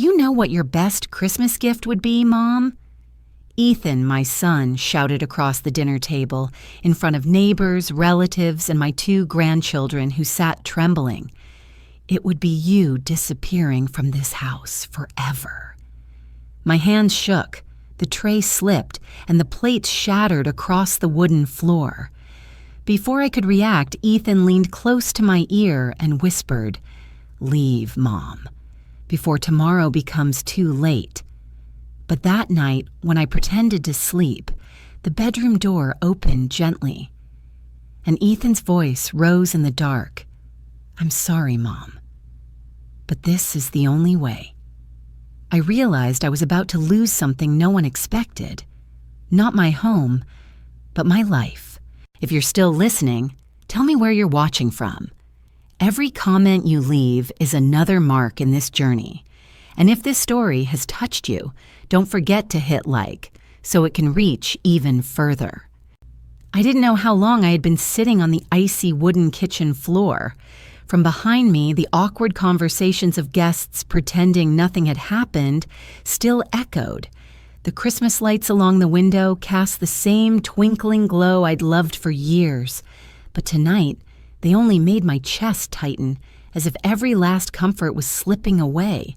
"Do you know what your best Christmas gift would be, Mom?" Ethan, my son, shouted across the dinner table in front of neighbors, relatives, and my 2 grandchildren who sat trembling. "It would be you disappearing from this house forever." My hands shook, the tray slipped, and the plates shattered across the wooden floor. Before I could react, Ethan leaned close to my ear and whispered, "Leave, Mom, before tomorrow becomes too late." But that night, when I pretended to sleep, the bedroom door opened gently, and Ethan's voice rose in the dark. "I'm sorry, Mom, but this is the only way." I realized I was about to lose something no one expected. Not my home, but my life. If you're still listening, tell me where you're watching from. Every comment you leave is another mark in this journey. And if this story has touched you, don't forget to hit like so it can reach even further. I didn't know how long I had been sitting on the icy wooden kitchen floor. From behind me, the awkward conversations of guests pretending nothing had happened still echoed. The Christmas lights along the window cast the same twinkling glow I'd loved for years, but tonight they only made my chest tighten, as if every last comfort was slipping away.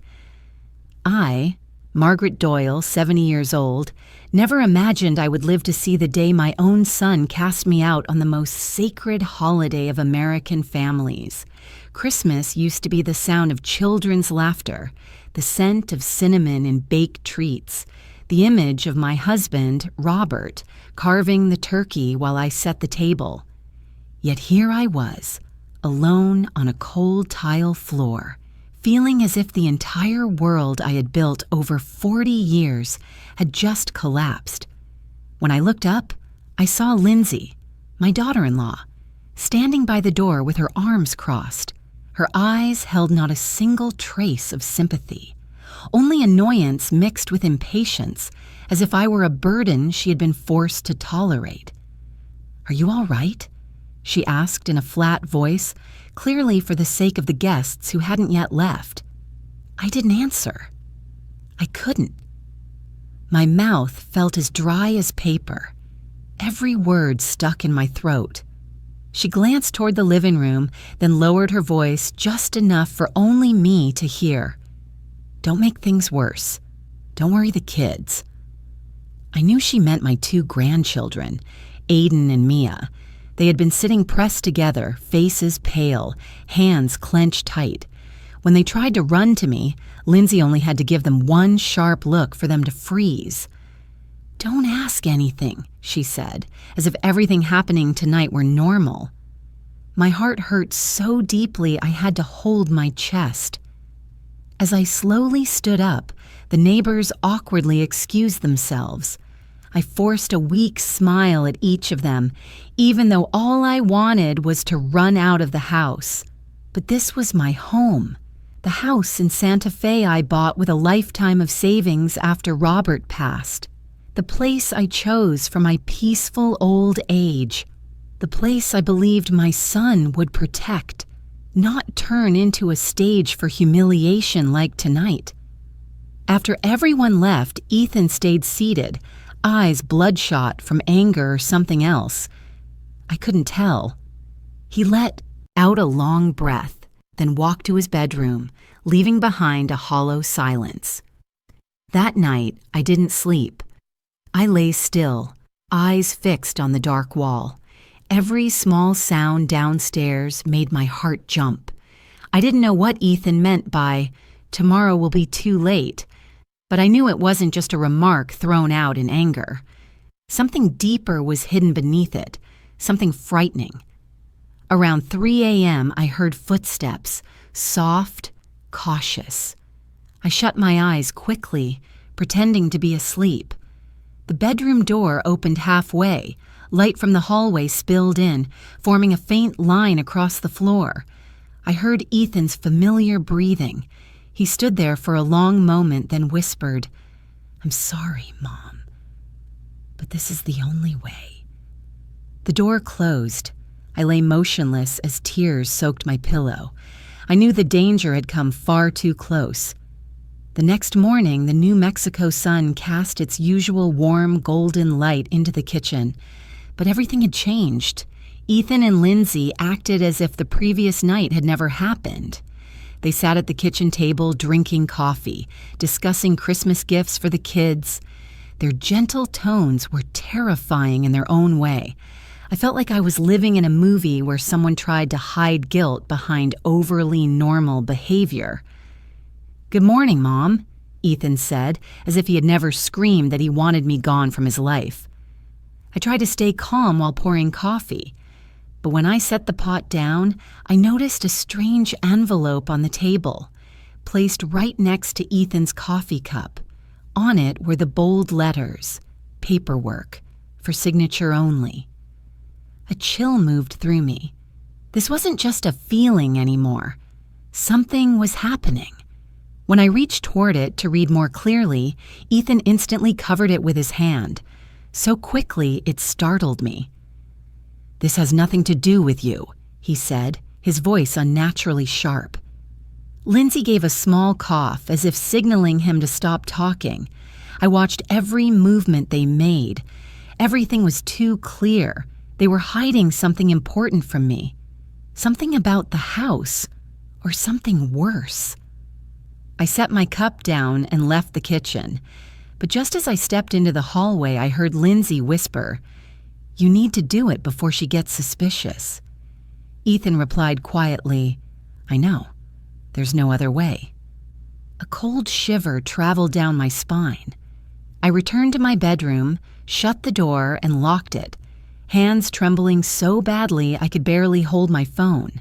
I, Margaret Doyle, 70 years old, never imagined I would live to see the day my own son cast me out on the most sacred holiday of American families. Christmas used to be the sound of children's laughter, the scent of cinnamon and baked treats, the image of my husband, Robert, carving the turkey while I set the table. Yet here I was, alone on a cold tile floor, feeling as if the entire world I had built over 40 years had just collapsed. When I looked up, I saw Lindsay, my daughter-in-law, standing by the door with her arms crossed. Her eyes held not a single trace of sympathy, only annoyance mixed with impatience, as if I were a burden she had been forced to tolerate. "Are you all right?" she asked in a flat voice, clearly for the sake of the guests who hadn't yet left. I didn't answer. I couldn't. My mouth felt as dry as paper. Every word stuck in my throat. She glanced toward the living room, then lowered her voice just enough for only me to hear. "Don't make things worse. Don't worry the kids." I knew she meant my 2 grandchildren, Aiden and Mia. They had been sitting pressed together, faces pale, hands clenched tight. When they tried to run to me, Lindsay only had to give them one sharp look for them to freeze. "Don't ask anything," she said, as if everything happening tonight were normal. My heart hurt so deeply I had to hold my chest. As I slowly stood up, the neighbors awkwardly excused themselves. I forced a weak smile at each of them, even though all I wanted was to run out of the house. But this was my home, the house in Santa Fe I bought with a lifetime of savings after Robert passed, the place I chose for my peaceful old age, the place I believed my son would protect, not turn into a stage for humiliation like tonight. After everyone left, Ethan stayed seated, eyes bloodshot from anger or something else. I couldn't tell. He let out a long breath, then walked to his bedroom, leaving behind a hollow silence. That night, I didn't sleep. I lay still, eyes fixed on the dark wall. Every small sound downstairs made my heart jump. I didn't know what Ethan meant by, "Tomorrow will be too late," but I knew it wasn't just a remark thrown out in anger. Something deeper was hidden beneath it, something frightening. Around 3 a.m., I heard footsteps, soft, cautious. I shut my eyes quickly, pretending to be asleep. The bedroom door opened halfway. Light from the hallway spilled in, forming a faint line across the floor. I heard Ethan's familiar breathing. He stood there for a long moment, then whispered, "I'm sorry, Mom, but this is the only way." The door closed. I lay motionless as tears soaked my pillow. I knew the danger had come far too close. The next morning, the New Mexico sun cast its usual warm, golden light into the kitchen, but everything had changed. Ethan and Lindsay acted as if the previous night had never happened. They sat at the kitchen table drinking coffee, discussing Christmas gifts for the kids. Their gentle tones were terrifying in their own way. I felt like I was living in a movie where someone tried to hide guilt behind overly normal behavior. "Good morning, Mom," Ethan said, as if he had never screamed that he wanted me gone from his life. I tried to stay calm while pouring coffee, but when I set the pot down, I noticed a strange envelope on the table, placed right next to Ethan's coffee cup. On it were the bold letters, "Paperwork, for signature only." A chill moved through me. This wasn't just a feeling anymore. Something was happening. When I reached toward it to read more clearly, Ethan instantly covered it with his hand. So quickly, it startled me. "This has nothing to do with you," he said, his voice unnaturally sharp. Lindsay gave a small cough, as if signaling him to stop talking. I watched every movement they made. Everything was too clear. They were hiding something important from me. Something about the house, or something worse. I set my cup down and left the kitchen, but just as I stepped into the hallway, I heard Lindsay whisper, "You need to do it before she gets suspicious." Ethan replied quietly, "I know. There's no other way." A cold shiver traveled down my spine. I returned to my bedroom, shut the door, and locked it, hands trembling so badly I could barely hold my phone.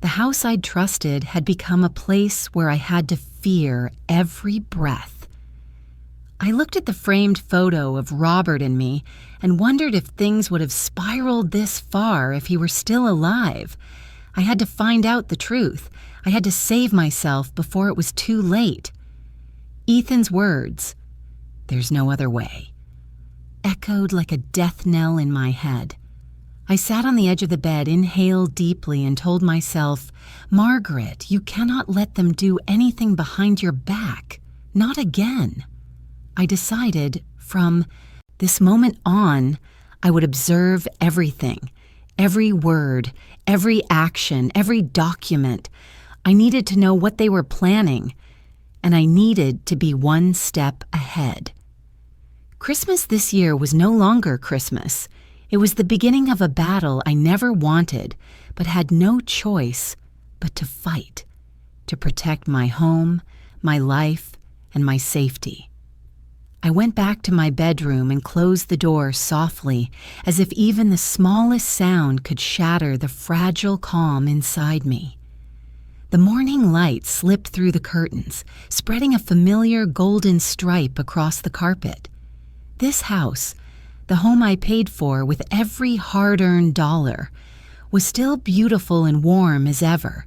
The house I'd trusted had become a place where I had to fear every breath. I looked at the framed photo of Robert and me and wondered if things would have spiraled this far if he were still alive. I had to find out the truth. I had to save myself before it was too late. Ethan's words, "There's no other way," echoed like a death knell in my head. I sat on the edge of the bed, inhaled deeply, and told myself, "Margaret, you cannot let them do anything behind your back. Not again." I decided, from this moment on, I would observe everything, every word, every action, every document. I needed to know what they were planning, and I needed to be one step ahead. Christmas this year was no longer Christmas. It was the beginning of a battle I never wanted, but had no choice but to fight, to protect my home, my life, and my safety. I went back to my bedroom and closed the door softly, as if even the smallest sound could shatter the fragile calm inside me. The morning light slipped through the curtains, spreading a familiar golden stripe across the carpet. This house, the home I paid for with every hard-earned dollar, was still beautiful and warm as ever,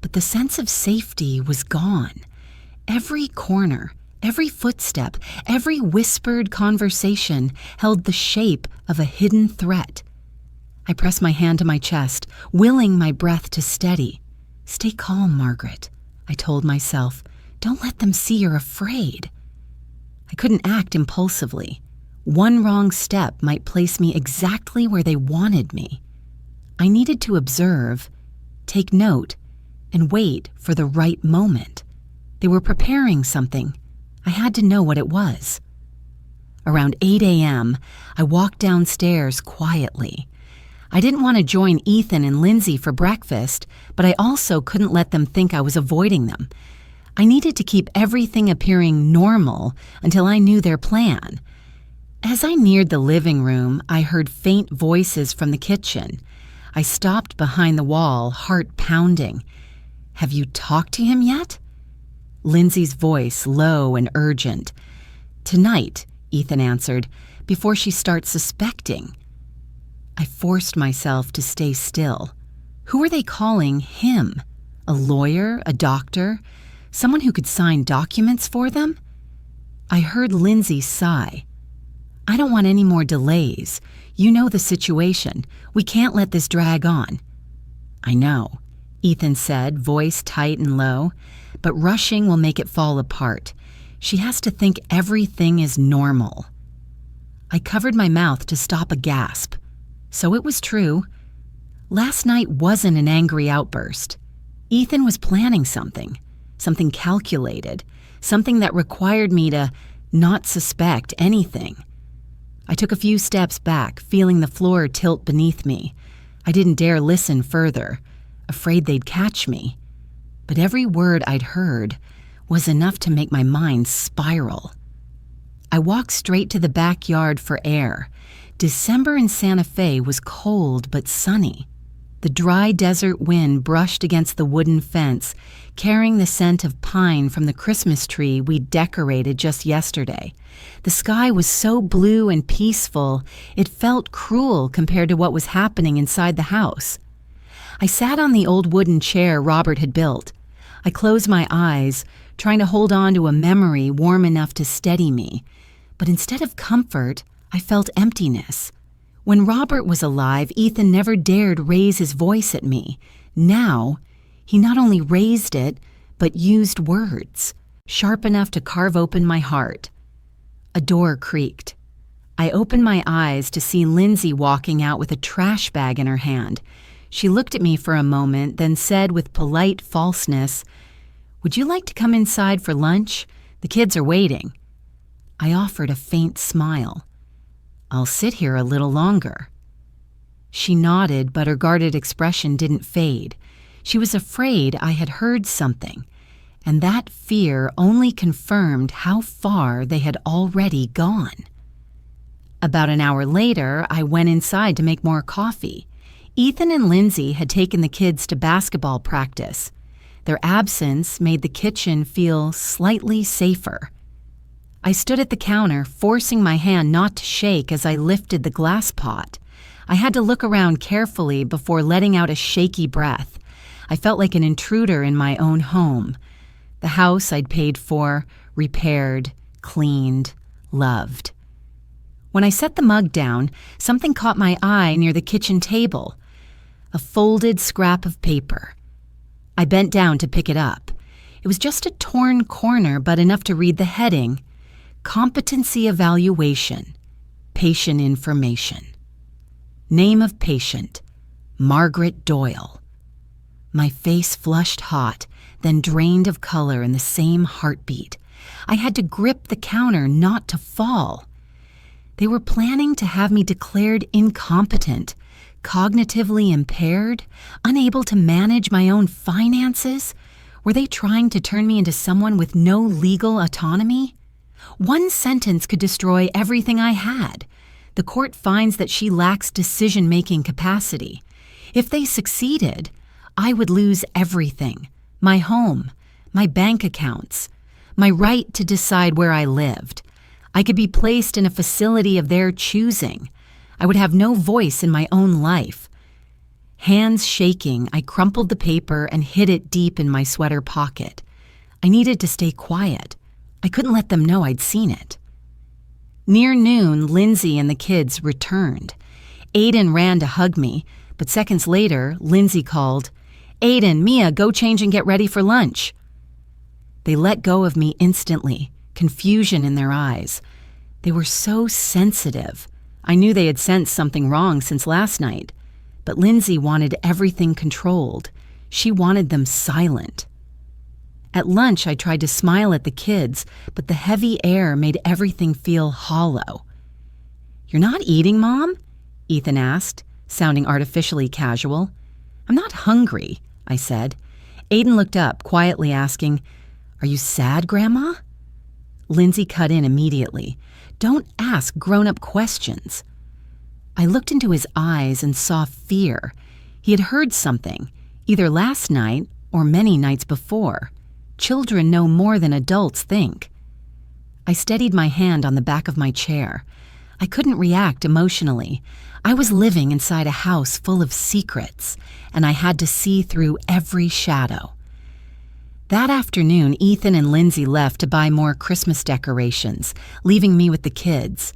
but the sense of safety was gone. Every corner, every footstep, every whispered conversation held the shape of a hidden threat. I pressed my hand to my chest, willing my breath to steady. "Stay calm, Margaret," I told myself. "Don't let them see you're afraid." I couldn't act impulsively. One wrong step might place me exactly where they wanted me. I needed to observe, take note, and wait for the right moment. They were preparing something. I had to know what it was. Around 8 a.m., I walked downstairs quietly. I didn't want to join Ethan and Lindsay for breakfast, but I also couldn't let them think I was avoiding them. I needed to keep everything appearing normal until I knew their plan. As I neared the living room, I heard faint voices from the kitchen. I stopped behind the wall, heart pounding. "Have you talked to him yet?" Lindsay's voice, low and urgent. "Tonight," Ethan answered, "before she starts suspecting." I forced myself to stay still. Who were they calling him? A lawyer? A doctor? Someone who could sign documents for them? I heard Lindsay sigh. "I don't want any more delays. You know the situation. We can't let this drag on." "I know," Ethan said, voice tight and low, "but rushing will make it fall apart. She has to think everything is normal. I covered my mouth to stop a gasp. So it was true. Last night wasn't an angry outburst. Ethan was planning something calculated, something that required me to not suspect anything. I took a few steps back, feeling the floor tilt beneath me. I didn't dare listen further, afraid they'd catch me. But every word I'd heard was enough to make my mind spiral. I walked straight to the backyard for air. December in Santa Fe was cold but sunny. The dry desert wind brushed against the wooden fence, carrying the scent of pine from the Christmas tree we'd decorated just yesterday. The sky was so blue and peaceful, it felt cruel compared to what was happening inside the house. I sat on the old wooden chair Robert had built. I closed my eyes, trying to hold on to a memory warm enough to steady me. But instead of comfort, I felt emptiness. When Robert was alive, Ethan never dared raise his voice at me. Now, he not only raised it, but used words, sharp enough to carve open my heart. A door creaked. I opened my eyes to see Lindsay walking out with a trash bag in her hand. She looked at me for a moment, then said with polite falseness, "Would you like to come inside for lunch? The kids are waiting." I offered a faint smile. "I'll sit here a little longer." She nodded, but her guarded expression didn't fade. She was afraid I had heard something, and that fear only confirmed how far they had already gone. About an hour later, I went inside to make more coffee. Ethan and Lindsay had taken the kids to basketball practice. Their absence made the kitchen feel slightly safer. I stood at the counter, forcing my hand not to shake as I lifted the glass pot. I had to look around carefully before letting out a shaky breath. I felt like an intruder in my own home. The house I'd paid for, repaired, cleaned, loved. When I set the mug down, something caught my eye near the kitchen table. A folded scrap of paper. I bent down to pick it up. It was just a torn corner, but enough to read the heading: Competency Evaluation, Patient Information. Name of patient, Margaret Doyle. My face flushed hot, then drained of color in the same heartbeat. I had to grip the counter not to fall. They were planning to have me declared incompetent, cognitively impaired, unable to manage my own finances. Were they trying to turn me into someone with no legal autonomy? One sentence could destroy everything I had. The court finds that she lacks decision-making capacity. If they succeeded, I would lose everything: my home, my bank accounts, my right to decide where I lived. I could be placed in a facility of their choosing. I would have no voice in my own life. Hands shaking, I crumpled the paper and hid it deep in my sweater pocket. I needed to stay quiet. I couldn't let them know I'd seen it. Near noon, Lindsay and the kids returned. Aiden ran to hug me, but seconds later, Lindsay called, "Aiden, Mia, go change and get ready for lunch." They let go of me instantly, confusion in their eyes. They were so sensitive. I knew they had sensed something wrong since last night, but Lindsay wanted everything controlled. She wanted them silent. At lunch, I tried to smile at the kids, but the heavy air made everything feel hollow. "You're not eating, Mom?" Ethan asked, sounding artificially casual. "I'm not hungry," I said. Aiden looked up, quietly asking, "Are you sad, Grandma?" Lindsay cut in immediately. "Don't ask grown-up questions." I looked into his eyes and saw fear. He had heard something, either last night or many nights before. Children know more than adults think. I steadied my hand on the back of my chair. I couldn't react emotionally. I was living inside a house full of secrets, and I had to see through every shadow. That afternoon, Ethan and Lindsay left to buy more Christmas decorations, leaving me with the kids.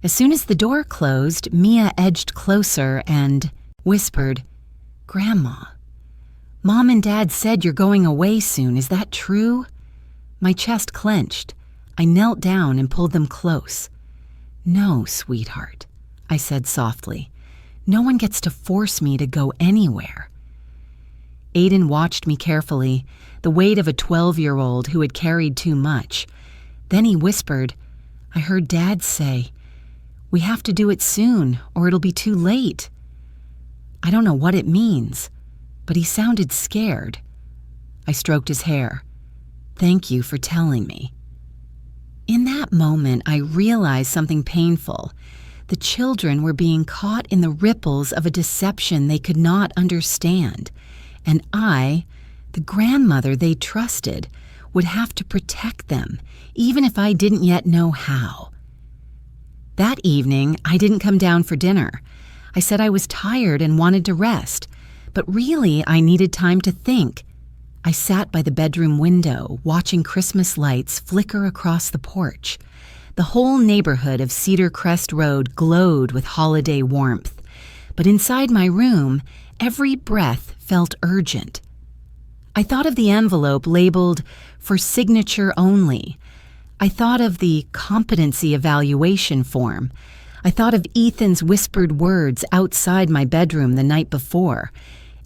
As soon as the door closed, Mia edged closer and whispered, "Grandma, Mom and Dad said you're going away soon. Is that true?" My chest clenched. I knelt down and pulled them close. "No, sweetheart," I said softly. "No one gets to force me to go anywhere." Aiden watched me carefully, the weight of a 12-year-old who had carried too much. Then he whispered, "I heard Dad say, we have to do it soon or it'll be too late." I don't know what it means, but he sounded scared. I stroked his hair. "Thank you for telling me." In that moment, I realized something painful. The children were being caught in the ripples of a deception they could not understand, and I, the grandmother they trusted, would have to protect them, even if I didn't yet know how. That evening, I didn't come down for dinner. I said I was tired and wanted to rest, but really I needed time to think. I sat by the bedroom window, watching Christmas lights flicker across the porch. The whole neighborhood of Cedar Crest Road glowed with holiday warmth, but inside my room, every breath felt urgent. I thought of the envelope labeled "for signature only." I thought of the competency evaluation form. I thought of Ethan's whispered words outside my bedroom the night before.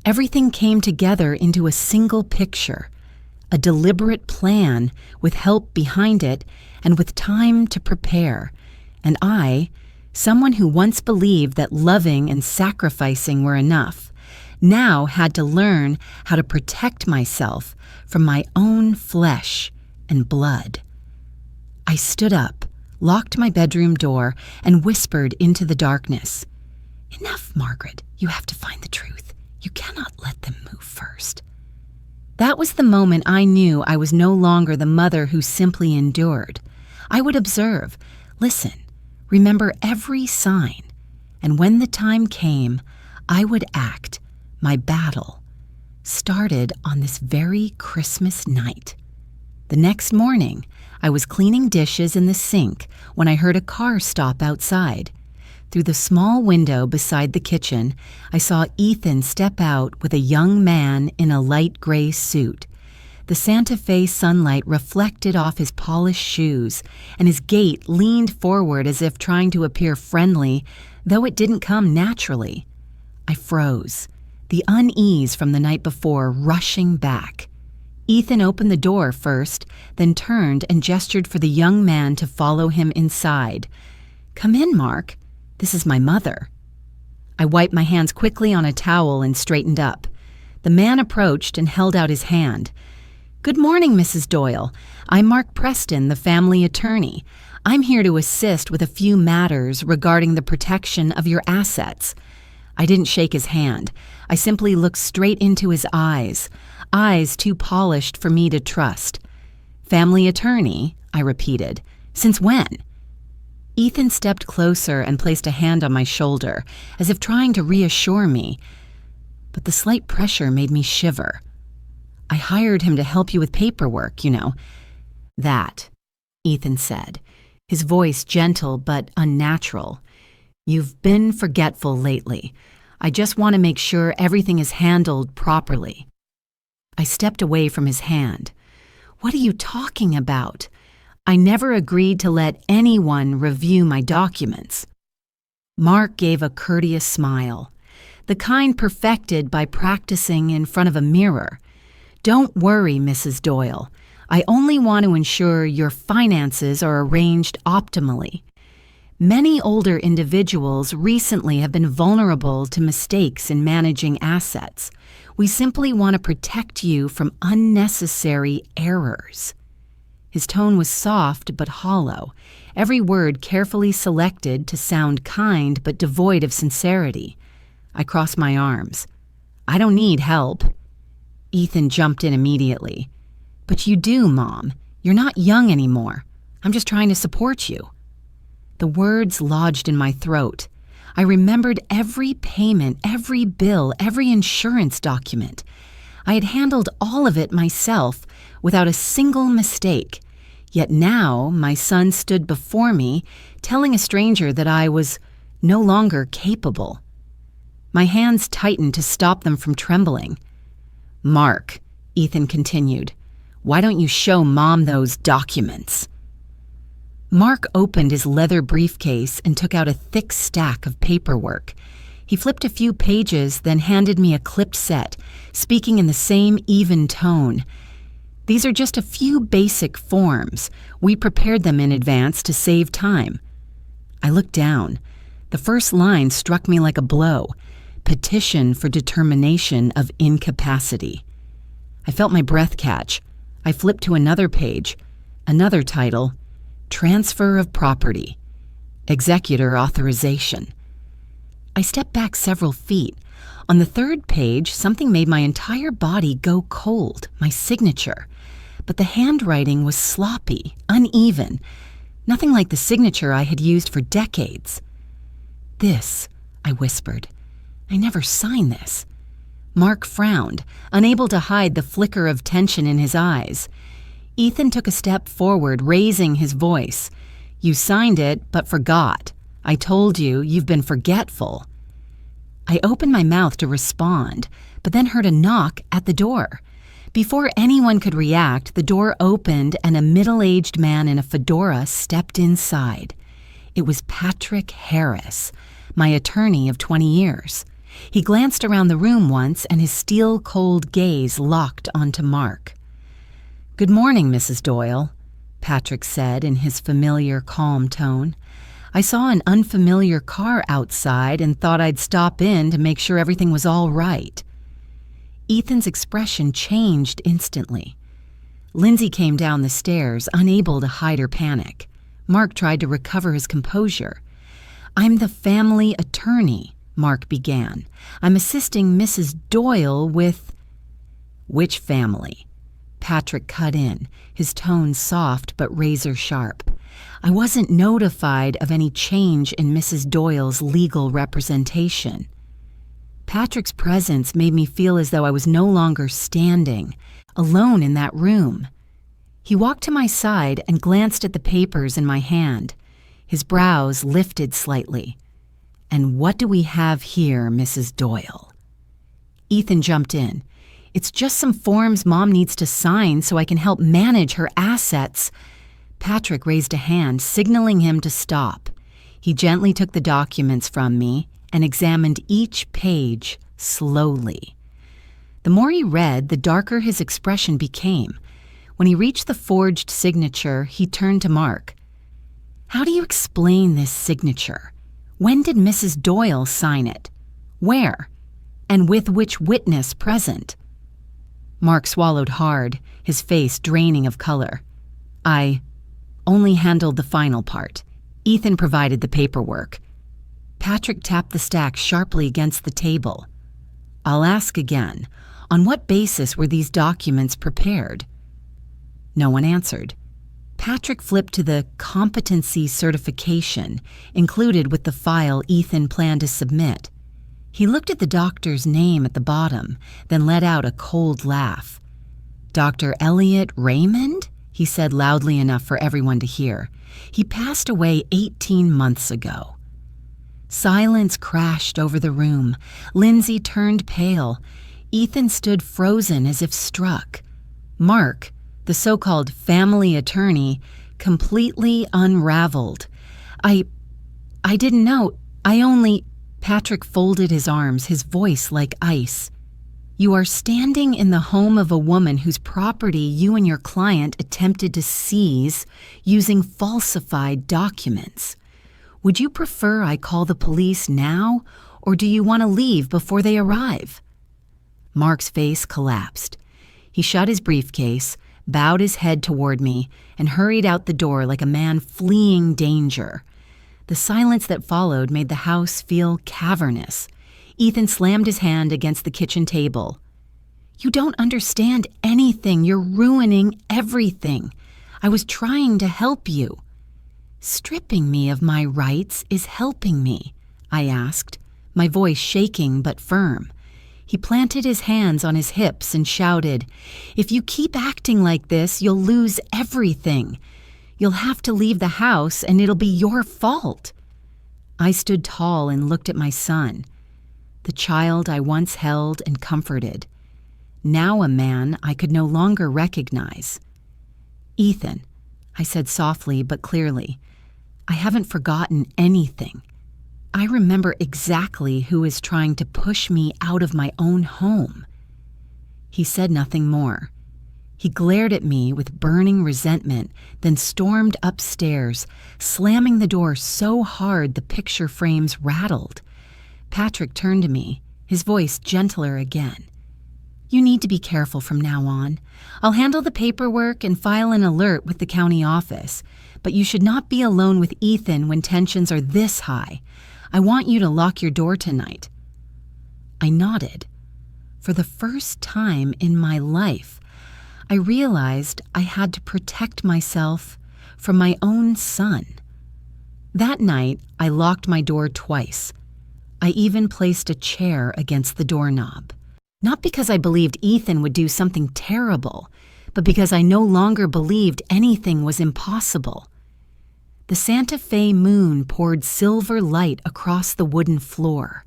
Everything came together into a single picture, a deliberate plan with help behind it and with time to prepare. And I, someone who once believed that loving and sacrificing were enough, now had to learn how to protect myself from my own flesh and blood. I stood up, locked my bedroom door, and whispered into the darkness, "Enough, Margaret. You have to find the truth. You cannot let them move first." That was the moment I knew I was no longer the mother who simply endured. I would observe, listen, remember every sign, and when the time came, I would act. My battle started on this very Christmas night. The next morning, I was cleaning dishes in the sink when I heard a car stop outside. Through the small window beside the kitchen, I saw Ethan step out with a young man in a light gray suit. The Santa Fe sunlight reflected off his polished shoes, and his gait leaned forward as if trying to appear friendly, though it didn't come naturally. I froze, the unease from the night before rushing back. Ethan opened the door first, then turned and gestured for the young man to follow him inside. "Come in, Mark. This is my mother." I wiped my hands quickly on a towel and straightened up. The man approached and held out his hand. "Good morning, Mrs. Doyle. I'm Mark Preston, the family attorney. I'm here to assist with a few matters regarding the protection of your assets." I didn't shake his hand. I simply looked straight into his eyes too polished for me to trust. "Family attorney," I repeated. "Since when?" Ethan stepped closer and placed a hand on my shoulder, as if trying to reassure me, but the slight pressure made me shiver. "I hired him to help you with paperwork, you know." "That," Ethan said, his voice gentle but unnatural. "You've been forgetful lately. I just want to make sure everything is handled properly." I stepped away from his hand. "What are you talking about? I never agreed to let anyone review my documents." Mark gave a courteous smile, the kind perfected by practicing in front of a mirror. "Don't worry, Mrs. Doyle. I only want to ensure your finances are arranged optimally. Many older individuals recently have been vulnerable to mistakes in managing assets. We simply want to protect you from unnecessary errors." His tone was soft but hollow, every word carefully selected to sound kind but devoid of sincerity. I crossed my arms. "I don't need help." Ethan jumped in immediately. "But you do, Mom. You're not young anymore. I'm just trying to support you." The words lodged in my throat. I remembered every payment, every bill, every insurance document. I had handled all of it myself without a single mistake. Yet now my son stood before me, telling a stranger that I was no longer capable. My hands tightened to stop them from trembling. "Mark," Ethan continued, "why don't you show Mom those documents?" Mark opened his leather briefcase and took out a thick stack of paperwork. He flipped a few pages, then handed me a clipped set, speaking in the same even tone. "These are just a few basic forms. We prepared them in advance to save time." I looked down. The first line struck me like a blow. Petition for determination of incapacity. I felt my breath catch. I flipped to another page. Another title, Transfer of Property. Executor Authorization. I stepped back several feet. On the third page, something made my entire body go cold, my signature. But the handwriting was sloppy, uneven, nothing like the signature I had used for decades. "This," I whispered. "I never signed this." Mark frowned, unable to hide the flicker of tension in his eyes. Ethan took a step forward, raising his voice. "You signed it, but forgot. I told you, you've been forgetful." I opened my mouth to respond, but then heard a knock at the door. Before anyone could react, the door opened and a middle-aged man in a fedora stepped inside. It was Patrick Harris, my attorney of 20 years. He glanced around the room once and his steel-cold gaze locked onto Mark. "Good morning, Mrs. Doyle," Patrick said in his familiar, calm tone. "I saw an unfamiliar car outside and thought I'd stop in to make sure everything was all right." Ethan's expression changed instantly. Lindsay came down the stairs, unable to hide her panic. Mark tried to recover his composure. "I'm the family attorney," Mark began. "I'm assisting Mrs. Doyle with—" "Which family?" Patrick cut in, his tone soft but razor-sharp. "I wasn't notified of any change in Mrs. Doyle's legal representation." Patrick's presence made me feel as though I was no longer standing, alone in that room. He walked to my side and glanced at the papers in my hand. His brows lifted slightly. "And what do we have here, Mrs. Doyle?" Ethan jumped in. "It's just some forms Mom needs to sign so I can help manage her assets." Patrick raised a hand, signaling him to stop. He gently took the documents from me and examined each page slowly. The more he read, the darker his expression became. When he reached the forged signature, he turned to Mark. "How do you explain this signature? When did Mrs. Doyle sign it? Where? And with which witness present?" Mark swallowed hard, his face draining of color. "I only handled the final part. Ethan provided the paperwork." Patrick tapped the stack sharply against the table. "I'll ask again. On what basis were these documents prepared?" No one answered. Patrick flipped to the competency certification included with the file Ethan planned to submit. He looked at the doctor's name at the bottom, then let out a cold laugh. "Dr. Elliot Raymond?" he said loudly enough for everyone to hear. "He passed away 18 months ago." Silence crashed over the room. Lindsay turned pale. Ethan stood frozen as if struck. Mark, the so-called family attorney, completely unraveled. I didn't know. Patrick folded his arms, his voice like ice. "You are standing in the home of a woman whose property you and your client attempted to seize using falsified documents. Would you prefer I call the police now, or do you want to leave before they arrive?" Mark's face collapsed. He shut his briefcase, bowed his head toward me, and hurried out the door like a man fleeing danger. The silence that followed made the house feel cavernous. Ethan slammed his hand against the kitchen table. "You don't understand anything. You're ruining everything. I was trying to help you." "Stripping me of my rights is helping me?" I asked, my voice shaking but firm. He planted his hands on his hips and shouted, "If you keep acting like this, you'll lose everything. You'll have to leave the house and it'll be your fault." I stood tall and looked at my son, the child I once held and comforted, now a man I could no longer recognize. "Ethan, I said softly but clearly. I haven't forgotten anything. I remember exactly who is trying to push me out of my own home. He said nothing more. He glared at me with burning resentment, then stormed upstairs, slamming the door so hard the picture frames rattled. Patrick turned to me, his voice gentler again. You need to be careful from now on. I'll handle the paperwork and file an alert with the county office, but you should not be alone with Ethan when tensions are this high. I want you to lock your door tonight. I nodded. For the first time in my life, I realized I had to protect myself from my own son. That night, I locked my door twice. I even placed a chair against the doorknob. Not because I believed Ethan would do something terrible, but because I no longer believed anything was impossible. The Santa Fe moon poured silver light across the wooden floor.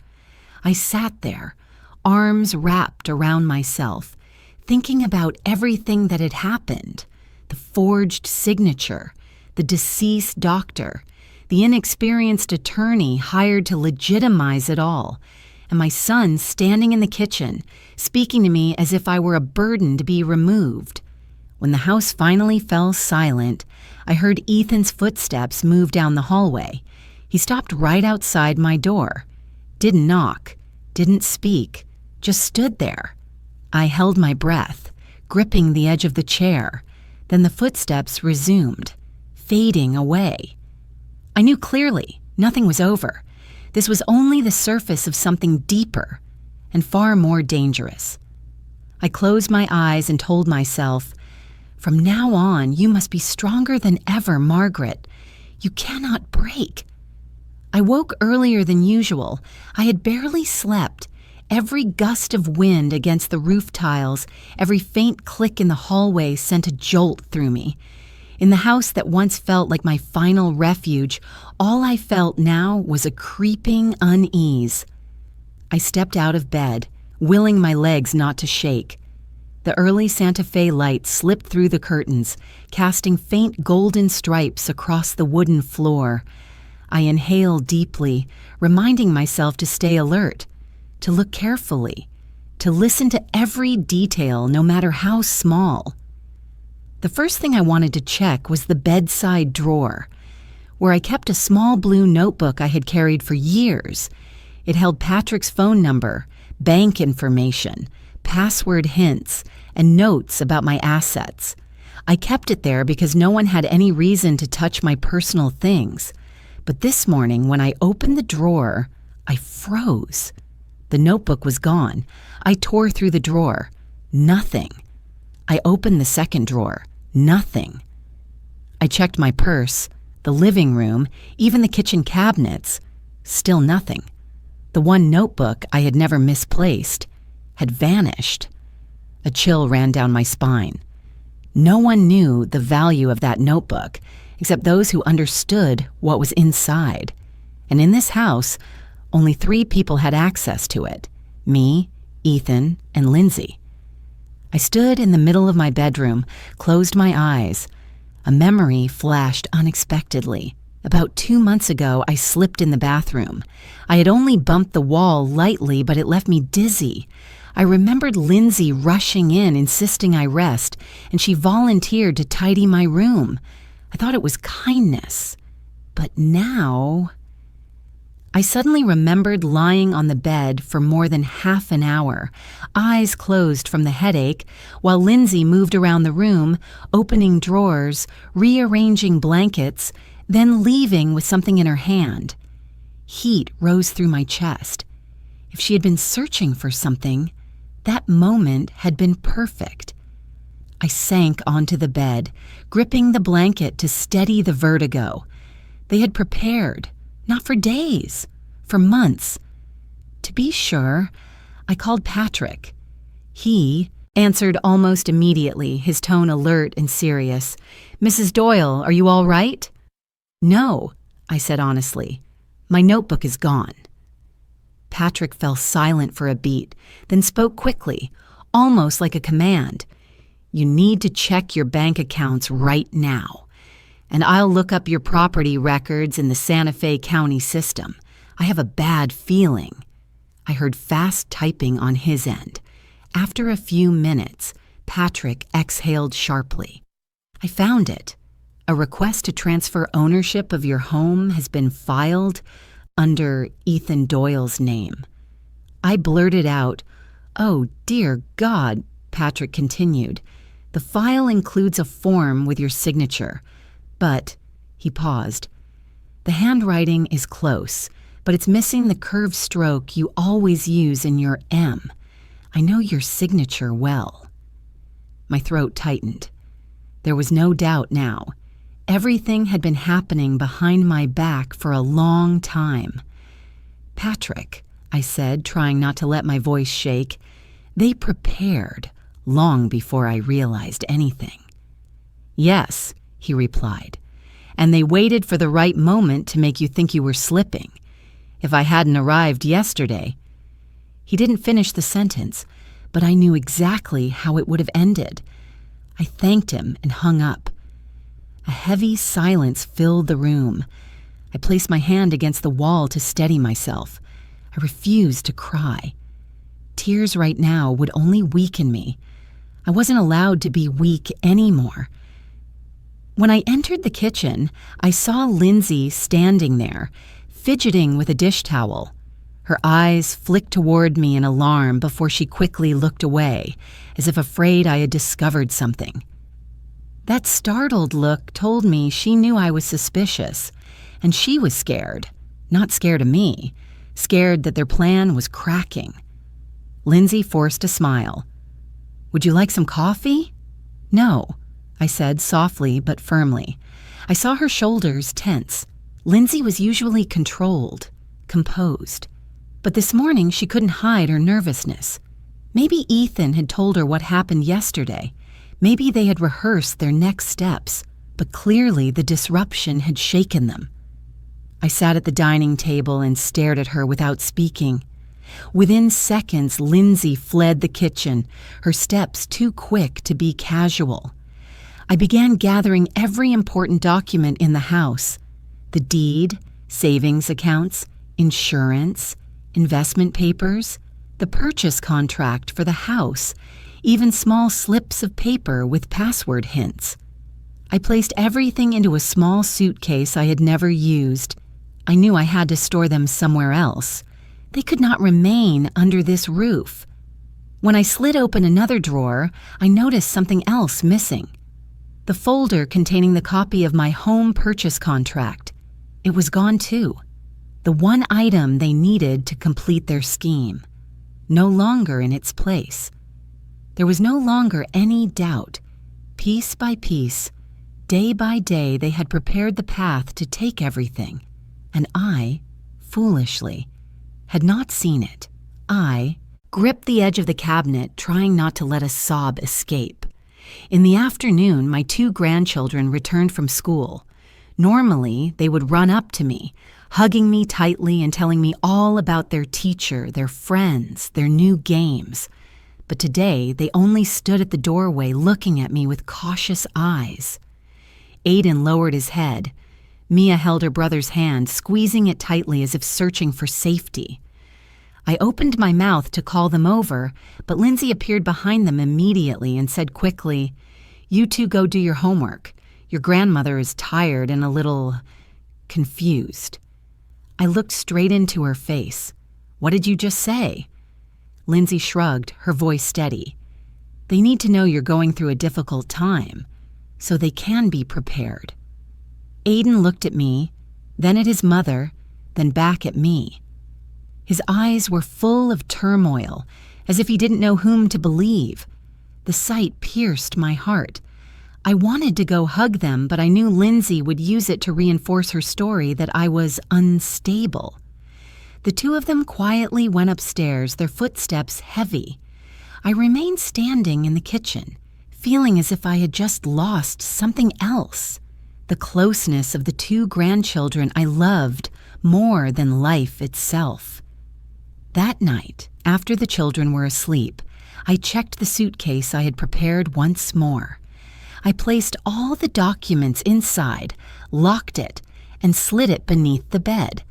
I sat there, arms wrapped around myself, thinking about everything that had happened: the forged signature, the deceased doctor, the inexperienced attorney hired to legitimize it all, and my son standing in the kitchen, speaking to me as if I were a burden to be removed. When the house finally fell silent, I heard Ethan's footsteps move down the hallway. He stopped right outside my door. Didn't knock, didn't speak, just stood there. I held my breath, gripping the edge of the chair. Then the footsteps resumed, fading away. I knew clearly nothing was over. This was only the surface of something deeper and far more dangerous. I closed my eyes and told myself, from now on, you must be stronger than ever, Margaret. You cannot break. I woke earlier than usual. I had barely slept. Every gust of wind against the roof tiles, every faint click in the hallway sent a jolt through me. In the house that once felt like my final refuge, all I felt now was a creeping unease. I stepped out of bed, willing my legs not to shake. The early Santa Fe light slipped through the curtains, casting faint golden stripes across the wooden floor. I inhaled deeply, reminding myself to stay alert, to look carefully, to listen to every detail, no matter how small. The first thing I wanted to check was the bedside drawer, where I kept a small blue notebook I had carried for years. It held Patrick's phone number, bank information, password hints, and notes about my assets. I kept it there because no one had any reason to touch my personal things. But this morning, when I opened the drawer, I froze. The notebook was gone. I tore through the drawer. Nothing. I opened the second drawer. Nothing. I checked my purse, the living room, even the kitchen cabinets. Still nothing. The one notebook I had never misplaced had vanished. A chill ran down my spine. No one knew the value of that notebook except those who understood what was inside. And in this house, only 3 people had access to it: me, Ethan, and Lindsay. I stood in the middle of my bedroom, closed my eyes. A memory flashed unexpectedly. About 2 months ago, I slipped in the bathroom. I had only bumped the wall lightly, but it left me dizzy. I remembered Lindsay rushing in, insisting I rest, and she volunteered to tidy my room. I thought it was kindness. But now... I suddenly remembered lying on the bed for more than half an hour, eyes closed from the headache, while Lindsay moved around the room, opening drawers, rearranging blankets, then leaving with something in her hand. Heat rose through my chest. If she had been searching for something, that moment had been perfect. I sank onto the bed, gripping the blanket to steady the vertigo. They had prepared, not for days, for months. To be sure, I called Patrick. He answered almost immediately, his tone alert and serious. "Mrs. Doyle, are you all right?" "No," I said honestly. "My notebook is gone." Patrick fell silent for a beat, then spoke quickly, almost like a command. "You need to check your bank accounts right now. And I'll look up your property records in the Santa Fe County system. I have a bad feeling." I heard fast typing on his end. After a few minutes, Patrick exhaled sharply. "I found it. A request to transfer ownership of your home has been filed under Ethan Doyle's name." I blurted out, "Oh, dear God," Patrick continued. "The file includes a form with your signature, but," he paused, "the handwriting is close, but it's missing the curved stroke you always use in your M. I know your signature well." My throat tightened. There was no doubt now. Everything had been happening behind my back for a long time. "Patrick," I said, trying not to let my voice shake, "they prepared long before I realized anything." "Yes," he replied, "and they waited for the right moment to make you think you were slipping. If I hadn't arrived yesterday—" He didn't finish the sentence, but I knew exactly how it would have ended. I thanked him and hung up. A heavy silence filled the room. I placed my hand against the wall to steady myself. I refused to cry. Tears right now would only weaken me. I wasn't allowed to be weak anymore. When I entered the kitchen, I saw Lindsay standing there, fidgeting with a dish towel. Her eyes flicked toward me in alarm before she quickly looked away, as if afraid I had discovered something. That startled look told me she knew I was suspicious, and she was scared. Not scared of me, scared that their plan was cracking. Lindsay forced a smile. "Would you like some coffee?" "No," I said softly but firmly. I saw her shoulders tense. Lindsay was usually controlled, composed. But this morning she couldn't hide her nervousness. Maybe Ethan had told her what happened yesterday. Maybe they had rehearsed their next steps, but clearly the disruption had shaken them. I sat at the dining table and stared at her without speaking. Within seconds, Lindsay fled the kitchen, her steps too quick to be casual. I began gathering every important document in the house: the deed, savings accounts, insurance, investment papers, the purchase contract for the house, even small slips of paper with password hints. I placed everything into a small suitcase I had never used. I knew I had to store them somewhere else. They could not remain under this roof. When I slid open another drawer, I noticed something else missing. The folder containing the copy of my home purchase contract. It was gone too. The one item they needed to complete their scheme. No longer in its place. There was no longer any doubt. Piece by piece, day by day, they had prepared the path to take everything. And I, foolishly, had not seen it. I gripped the edge of the cabinet, trying not to let a sob escape. In the afternoon, my 2 grandchildren returned from school. Normally, they would run up to me, hugging me tightly and telling me all about their teacher, their friends, their new games. But today, they only stood at the doorway looking at me with cautious eyes. Aiden lowered his head. Mia held her brother's hand, squeezing it tightly as if searching for safety. I opened my mouth to call them over, but Lindsay appeared behind them immediately and said quickly, "You two go do your homework. Your grandmother is tired and a little confused." I looked straight into her face. "What did you just say?" Lindsay shrugged, her voice steady. "They need to know you're going through a difficult time, so they can be prepared." Aiden looked at me, then at his mother, then back at me. His eyes were full of turmoil, as if he didn't know whom to believe. The sight pierced my heart. I wanted to go hug them, but I knew Lindsay would use it to reinforce her story that I was unstable. The 2 of them quietly went upstairs, their footsteps heavy. I remained standing in the kitchen, feeling as if I had just lost something else. The closeness of the 2 grandchildren I loved more than life itself. That night, after the children were asleep, I checked the suitcase I had prepared once more. I placed all the documents inside, locked it, and slid it beneath the bed.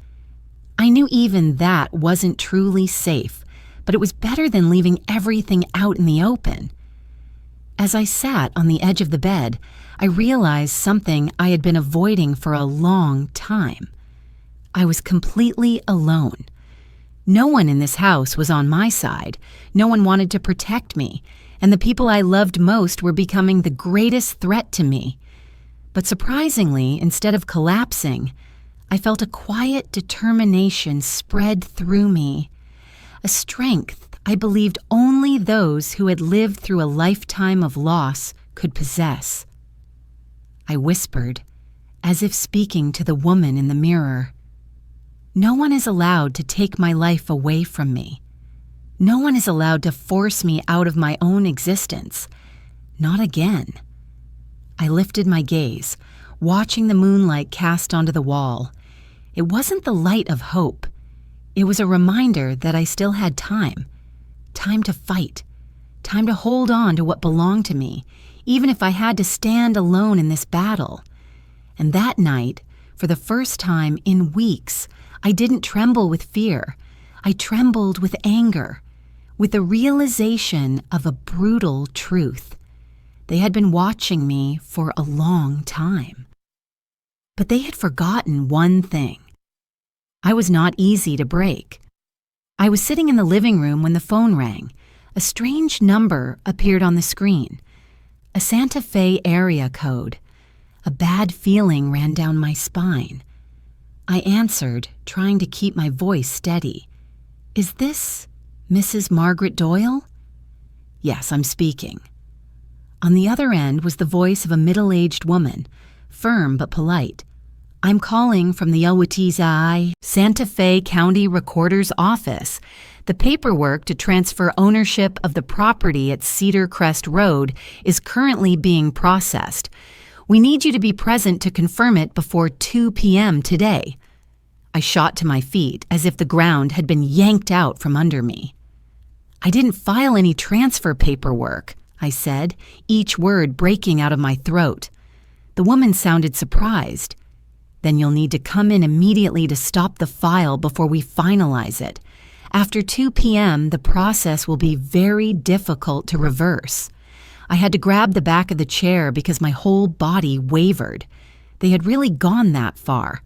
I knew even that wasn't truly safe, but it was better than leaving everything out in the open. As I sat on the edge of the bed, I realized something I had been avoiding for a long time. I was completely alone. No one in this house was on my side. No one wanted to protect me, and the people I loved most were becoming the greatest threat to me. But surprisingly, instead of collapsing, I felt a quiet determination spread through me, a strength I believed only those who had lived through a lifetime of loss could possess. I whispered, as if speaking to the woman in the mirror, "No one is allowed to take my life away from me. No one is allowed to force me out of my own existence. Not again." I lifted my gaze, watching the moonlight cast onto the wall. It wasn't the light of hope. It was a reminder that I still had time. Time to fight. Time to hold on to what belonged to me, even if I had to stand alone in this battle. And that night, for the first time in weeks, I didn't tremble with fear. I trembled with anger, with the realization of a brutal truth. They had been watching me for a long time. But they had forgotten one thing. I was not easy to break. I was sitting in the living room when the phone rang. A strange number appeared on the screen. A Santa Fe area code. A bad feeling ran down my spine. I answered, trying to keep my voice steady. "Is this Mrs. Margaret Doyle?" "Yes, I'm speaking." On the other end was the voice of a middle-aged woman, firm but polite. "I'm calling from the Owatizai Santa Fe County Recorder's Office. The paperwork to transfer ownership of the property at Cedar Crest Road is currently being processed. We need you to be present to confirm it before 2 p.m. today." I shot to my feet as if the ground had been yanked out from under me. "I didn't file any transfer paperwork," I said, each word breaking out of my throat. The woman sounded surprised. "Then you'll need to come in immediately to stop the file before we finalize it. After 2 p.m., the process will be very difficult to reverse." I had to grab the back of the chair because my whole body wavered. They had really gone that far.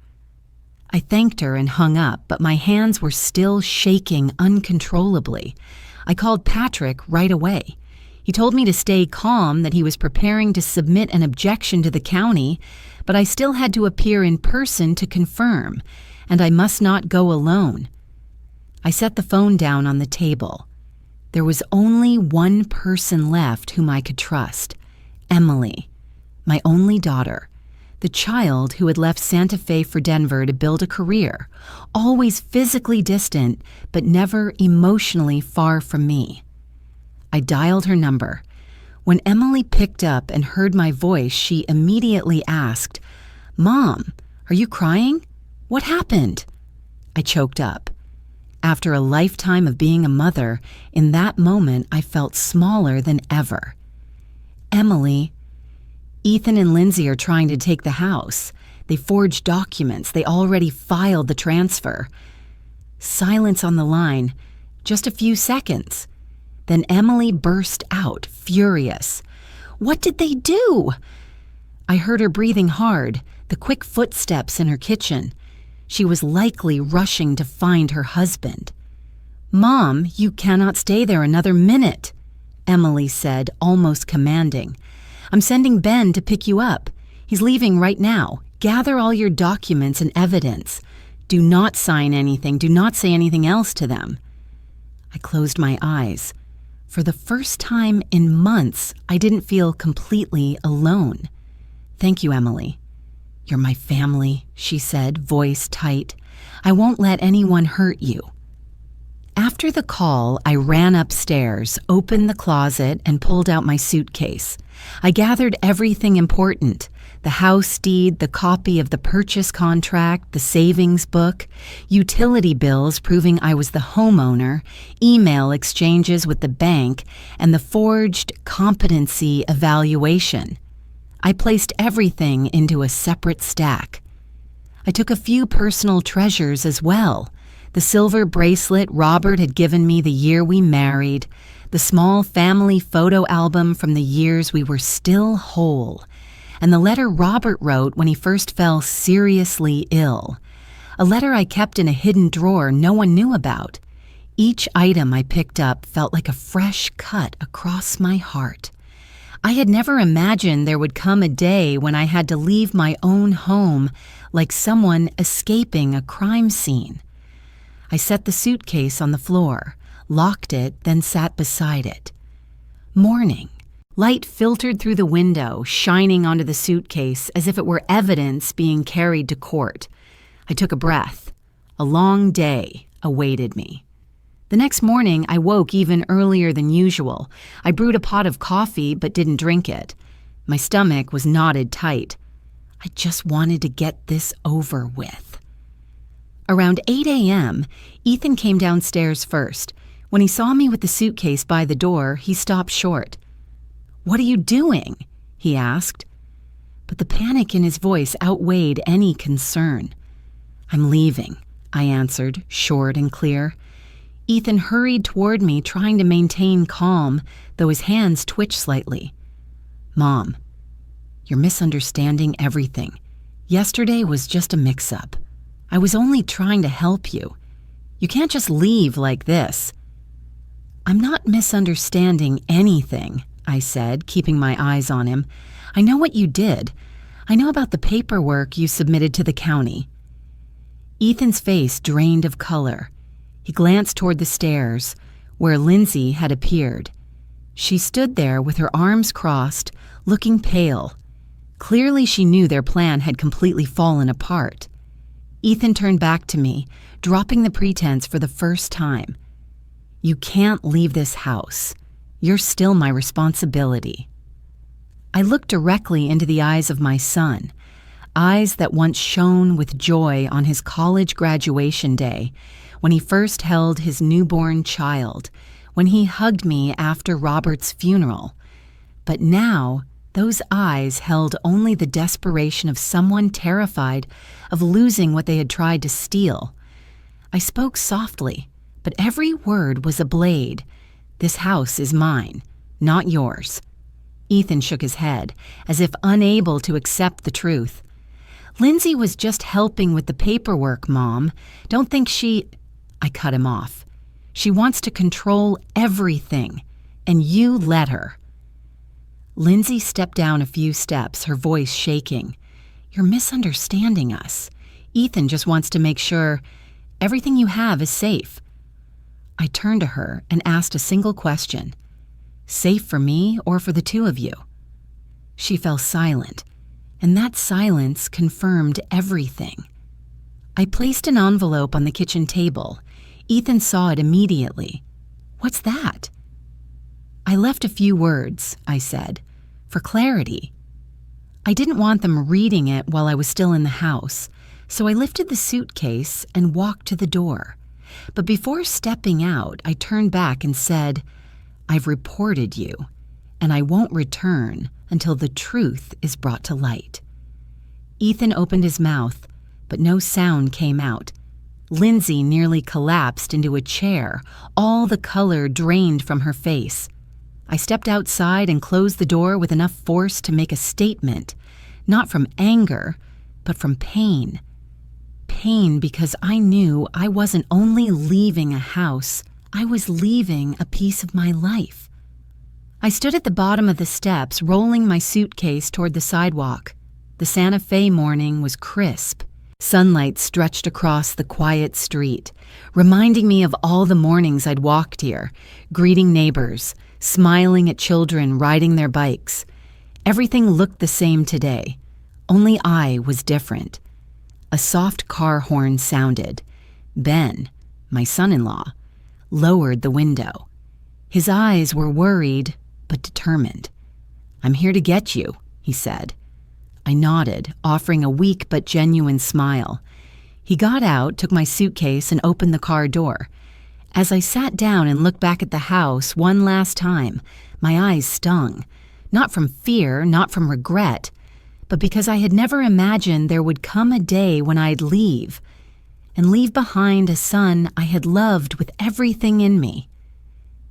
I thanked her and hung up, but my hands were still shaking uncontrollably. I called Patrick right away. He told me to stay calm, that he was preparing to submit an objection to the county, but I still had to appear in person to confirm, and I must not go alone. I set the phone down on the table. There was only one person left whom I could trust, Emily, my only daughter, the child who had left Santa Fe for Denver to build a career, always physically distant, but never emotionally far from me. I dialed her number. When Emily picked up and heard my voice, she immediately asked, "Mom, are you crying? What happened?" I choked up. After a lifetime of being a mother, in that moment I felt smaller than ever. "Emily, Ethan and Lindsay are trying to take the house. They forged documents. They already filed the transfer." Silence on the line, just a few seconds. Then Emily burst out, furious. "What did they do?" I heard her breathing hard, the quick footsteps in her kitchen. She was likely rushing to find her husband. "Mom, you cannot stay there another minute," Emily said, almost commanding. "I'm sending Ben to pick you up. He's leaving right now. Gather all your documents and evidence. Do not sign anything. Do not say anything else to them." I closed my eyes. For the first time in months, I didn't feel completely alone. "Thank you, Emily." "You're my family," she said, voice tight. "I won't let anyone hurt you." After the call, I ran upstairs, opened the closet, and pulled out my suitcase. I gathered everything important: the house deed, the copy of the purchase contract, the savings book, utility bills proving I was the homeowner, email exchanges with the bank, and the forged competency evaluation. I placed everything into a separate stack. I took a few personal treasures as well. The silver bracelet Robert had given me the year we married, the small family photo album from the years we were still whole, and the letter Robert wrote when he first fell seriously ill. A letter I kept in a hidden drawer no one knew about. Each item I picked up felt like a fresh cut across my heart. I had never imagined there would come a day when I had to leave my own home like someone escaping a crime scene. I set the suitcase on the floor, locked it, then sat beside it. Morning. Light filtered through the window, shining onto the suitcase as if it were evidence being carried to court. I took a breath. A long day awaited me. The next morning, I woke even earlier than usual. I brewed a pot of coffee but didn't drink it. My stomach was knotted tight. I just wanted to get this over with. Around 8 a.m., Ethan came downstairs first. When he saw me with the suitcase by the door, he stopped short. "What are you doing?" he asked. But the panic in his voice outweighed any concern. "I'm leaving," I answered, short and clear. Ethan hurried toward me, trying to maintain calm, though his hands twitched slightly. "Mom, you're misunderstanding everything. Yesterday was just a mix-up. I was only trying to help you. You can't just leave like this." "I'm not misunderstanding anything," I said, keeping my eyes on him. "I know what you did. I know about the paperwork you submitted to the county." Ethan's face drained of color. He glanced toward the stairs, where Lindsay had appeared. She stood there with her arms crossed, looking pale. Clearly she knew their plan had completely fallen apart. Ethan turned back to me, dropping the pretense for the first time. "You can't leave this house. You're still my responsibility." I looked directly into the eyes of my son, eyes that once shone with joy on his college graduation day, when he first held his newborn child, when he hugged me after Robert's funeral. But now, those eyes held only the desperation of someone terrified of losing what they had tried to steal. I spoke softly, but every word was a blade. "This house is mine, not yours." Ethan shook his head, as if unable to accept the truth. "Lindsay was just helping with the paperwork, Mom. Don't think she—" I cut him off. "She wants to control everything, and you let her." Lindsay stepped down a few steps, her voice shaking. "You're misunderstanding us. Ethan just wants to make sure everything you have is safe." I turned to her and asked a single question. "Safe for me or for the two of you?" She fell silent, and that silence confirmed everything. I placed an envelope on the kitchen table. Ethan saw it immediately. "What's that?" "I left a few words," I said, "for clarity." I didn't want them reading it while I was still in the house, so I lifted the suitcase and walked to the door. But before stepping out, I turned back and said, "I've reported you, and I won't return until the truth is brought to light." Ethan opened his mouth, but no sound came out. Lindsay nearly collapsed into a chair, all the color drained from her face. I stepped outside and closed the door with enough force to make a statement, not from anger, but from pain. Pain because I knew I wasn't only leaving a house, I was leaving a piece of my life. I stood at the bottom of the steps, rolling my suitcase toward the sidewalk. The Santa Fe morning was crisp. Sunlight stretched across the quiet street, reminding me of all the mornings I'd walked here, greeting neighbors, smiling at children riding their bikes. Everything looked the same today, only I was different. A soft car horn sounded. Ben, my son-in-law, lowered the window. His eyes were worried but determined. "I'm here to get you," he said. I nodded, offering a weak but genuine smile. He got out, took my suitcase, and opened the car door. As I sat down and looked back at the house one last time, my eyes stung. Not from fear, not from regret, but because I had never imagined there would come a day when I'd leave, and leave behind a son I had loved with everything in me.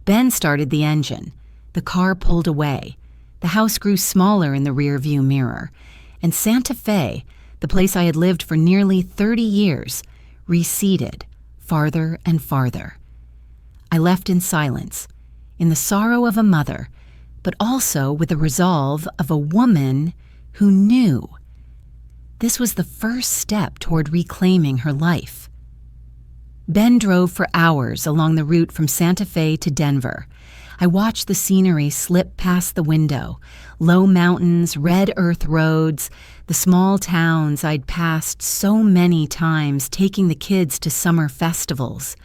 Ben started the engine. The car pulled away. The house grew smaller in the rearview mirror, and Santa Fe, the place I had lived for nearly 30 years, receded farther and farther. I left in silence, in the sorrow of a mother, but also with the resolve of a woman who knew. This was the first step toward reclaiming her life. Ben drove for hours along the route from Santa Fe to Denver. I watched the scenery slip past the window, low mountains, red earth roads, the small towns I'd passed so many times taking the kids to summer festivals.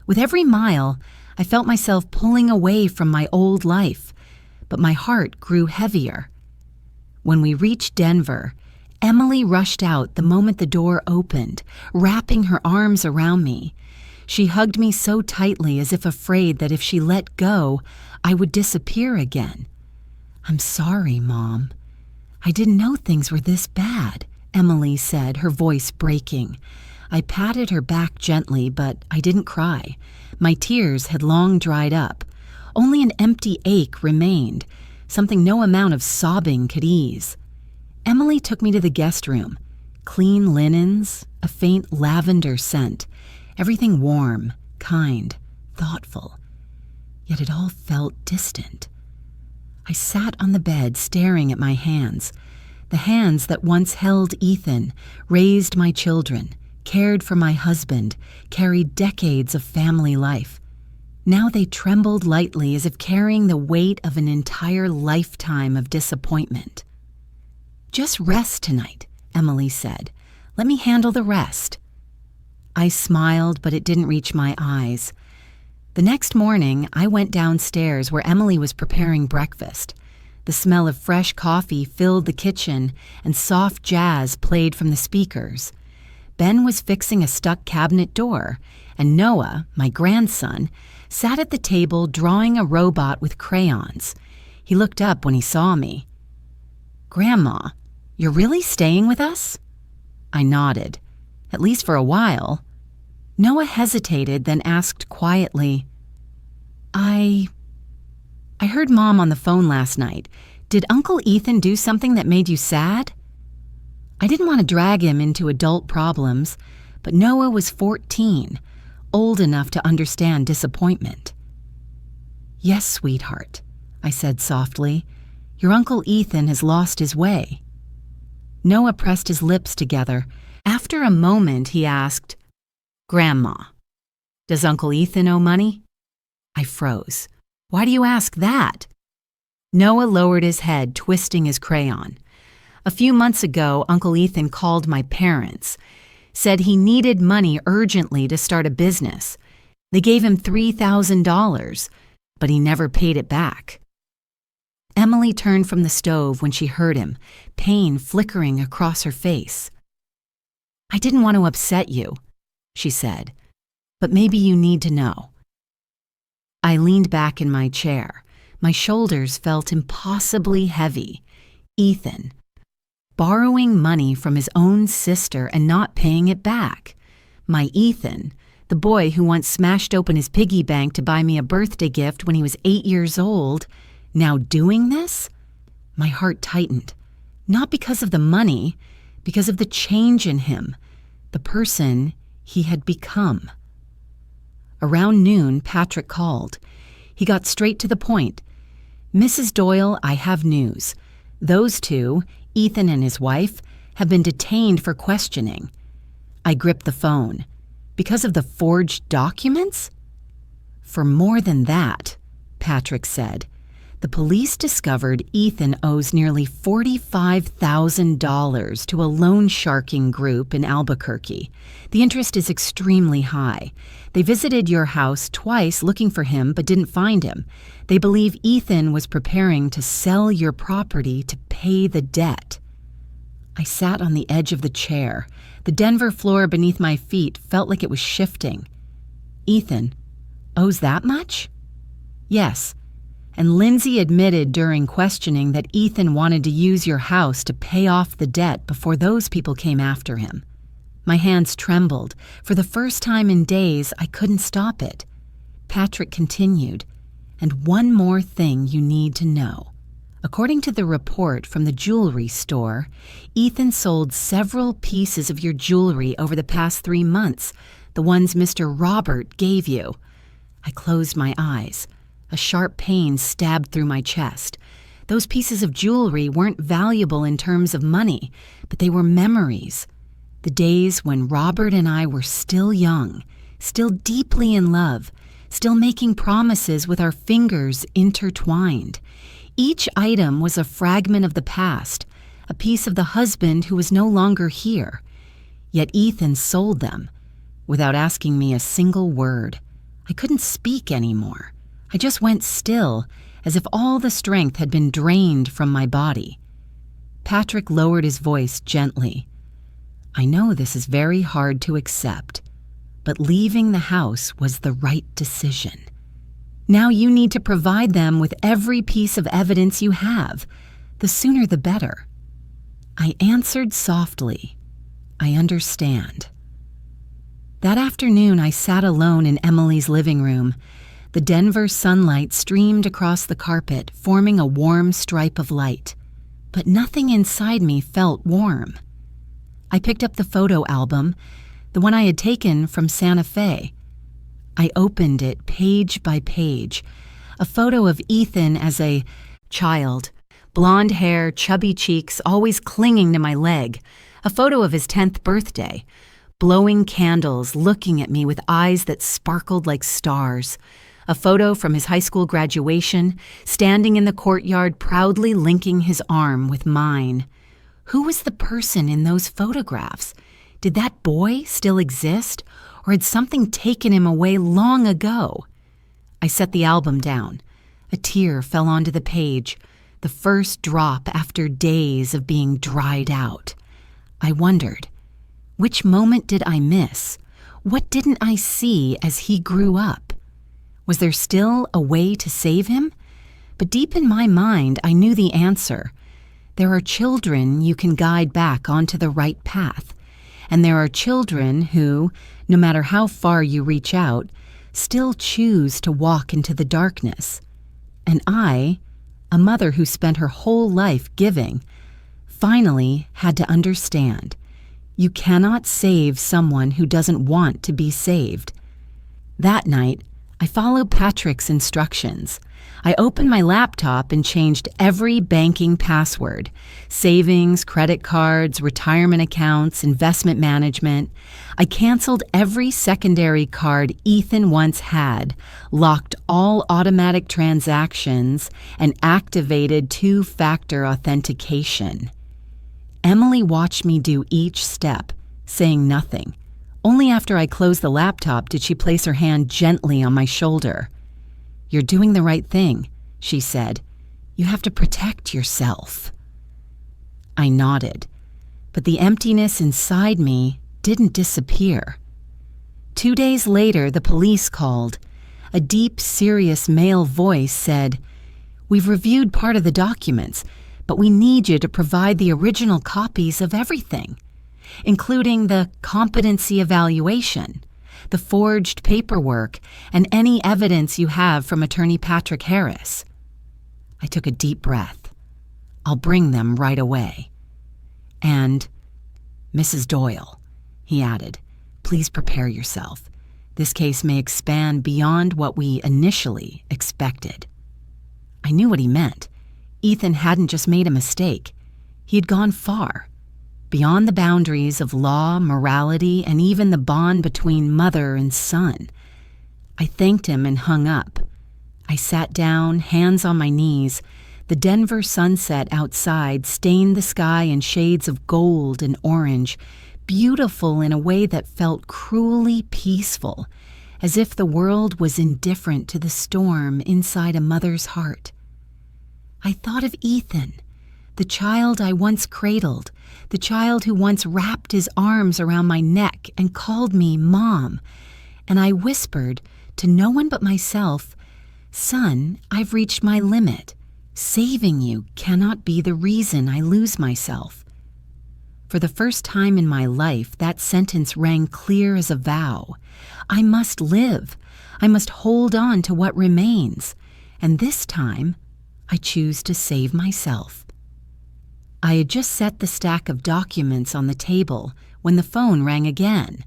With every mile, I felt myself pulling away from my old life, but my heart grew heavier. When we reached Denver, Emily rushed out the moment the door opened, wrapping her arms around me. She hugged me so tightly as if afraid that if she let go, I would disappear again. "I'm sorry, Mom. I didn't know things were this bad," Emily said, her voice breaking. I patted her back gently, but I didn't cry. My tears had long dried up. Only an empty ache remained, something no amount of sobbing could ease. Emily took me to the guest room. Clean linens, a faint lavender scent, everything warm, kind, thoughtful. Yet it all felt distant. I sat on the bed staring at my hands, the hands that once held Ethan, raised my children, cared for my husband, carried decades of family life. Now they trembled lightly as if carrying the weight of an entire lifetime of disappointment. "Just rest tonight," Emily said. "Let me handle the rest." I smiled, but it didn't reach my eyes. The next morning, I went downstairs where Emily was preparing breakfast. The smell of fresh coffee filled the kitchen, and soft jazz played from the speakers. Ben was fixing a stuck cabinet door, and Noah, my grandson, sat at the table drawing a robot with crayons. He looked up when he saw me. "Grandma, you're really staying with us?" I nodded. "At least for a while." Noah hesitated, then asked quietly, I heard Mom on the phone last night. Did Uncle Ethan do something that made you sad?" I didn't want to drag him into adult problems, but Noah was 14, old enough to understand disappointment. "Yes, sweetheart," I said softly. "Your Uncle Ethan has lost his way." Noah pressed his lips together. After a moment, he asked, "Grandma, does Uncle Ethan owe money?" I froze. "Why do you ask that?" Noah lowered his head, twisting his crayon. "A few months ago, Uncle Ethan called my parents, said he needed money urgently to start a business. They gave him $3,000, but he never paid it back." Emily turned from the stove when she heard him, pain flickering across her face. "I didn't want to upset you," she said, "but maybe you need to know." I leaned back in my chair. My shoulders felt impossibly heavy. Ethan. Borrowing money from his own sister and not paying it back. My Ethan, the boy who once smashed open his piggy bank to buy me a birthday gift when he was 8 years old, now doing this? My heart tightened. Not because of the money, because of the change in him, the person he had become. Around noon, Patrick called. He got straight to the point. "Mrs. Doyle, I have news. Those two, Ethan and his wife, have been detained for questioning." I gripped the phone. "Because of the forged documents?" "For more than that," Patrick said. "The police discovered Ethan owes nearly $45,000 to a loan sharking group in Albuquerque. The interest is extremely high. They visited your house twice looking for him but didn't find him. They believe Ethan was preparing to sell your property to pay the debt." I sat on the edge of the chair. The Denver floor beneath my feet felt like it was shifting. "Ethan owes that much?" "Yes. And Lindsay admitted during questioning that Ethan wanted to use your house to pay off the debt before those people came after him. My hands trembled. For the first time in days, I couldn't stop it. Patrick continued, "And one more thing you need to know. According to the report from the jewelry store, Ethan sold several pieces of your jewelry over the past 3 months, the ones Mr. Robert gave you." I closed my eyes. A sharp pain stabbed through my chest. Those pieces of jewelry weren't valuable in terms of money, but they were memories. The days when Robert and I were still young, still deeply in love, still making promises with our fingers intertwined. Each item was a fragment of the past, a piece of the husband who was no longer here. Yet Ethan sold them, without asking me a single word. I couldn't speak anymore. I just went still, as if all the strength had been drained from my body. Patrick lowered his voice gently. "I know this is very hard to accept, but leaving the house was the right decision. Now you need to provide them with every piece of evidence you have. The sooner the better." I answered softly, "I understand." That afternoon, I sat alone in Emily's living room. The Denver sunlight streamed across the carpet, forming a warm stripe of light. But nothing inside me felt warm. I picked up the photo album, the one I had taken from Santa Fe. I opened it page by page. A photo of Ethan as a child. Blonde hair, chubby cheeks, always clinging to my leg. A photo of his 10th birthday. Blowing candles, looking at me with eyes that sparkled like stars. A photo from his high school graduation, standing in the courtyard proudly linking his arm with mine. Who was the person in those photographs? Did that boy still exist, or had something taken him away long ago? I set the album down. A tear fell onto the page, the first drop after days of being dried out. I wondered, which moment did I miss? What didn't I see as he grew up? Was there still a way to save him? But deep in my mind, I knew the answer. There are children you can guide back onto the right path. And there are children who, no matter how far you reach out, still choose to walk into the darkness. And I, a mother who spent her whole life giving, finally had to understand. You cannot save someone who doesn't want to be saved. That night, I followed Patrick's instructions. I opened my laptop and changed every banking password. Savings, credit cards, retirement accounts, investment management. I canceled every secondary card Ethan once had, locked all automatic transactions, and activated 2-factor authentication. Emily watched me do each step, saying nothing. Only after I closed the laptop did she place her hand gently on my shoulder. "You're doing the right thing," she said. "You have to protect yourself." I nodded, but the emptiness inside me didn't disappear. 2 days later, the police called. A deep, serious male voice said, "We've reviewed part of the documents, but we need you to provide the original copies of everything, including the competency evaluation, the forged paperwork, and any evidence you have from Attorney Patrick Harris." I took a deep breath. "I'll bring them right away." "And, Mrs. Doyle," he added, "please prepare yourself. This case may expand beyond what we initially expected." I knew what he meant. Ethan hadn't just made a mistake. He had gone far, beyond the boundaries of law, morality, and even the bond between mother and son. I thanked him and hung up. I sat down, hands on my knees. The Denver sunset outside stained the sky in shades of gold and orange, beautiful in a way that felt cruelly peaceful, as if the world was indifferent to the storm inside a mother's heart. I thought of Ethan, the child I once cradled, the child who once wrapped his arms around my neck and called me Mom, and I whispered, to no one but myself, "Son, I've reached my limit. Saving you cannot be the reason I lose myself." For the first time in my life, that sentence rang clear as a vow. I must live. I must hold on to what remains. And this time, I choose to save myself. I had just set the stack of documents on the table when the phone rang again.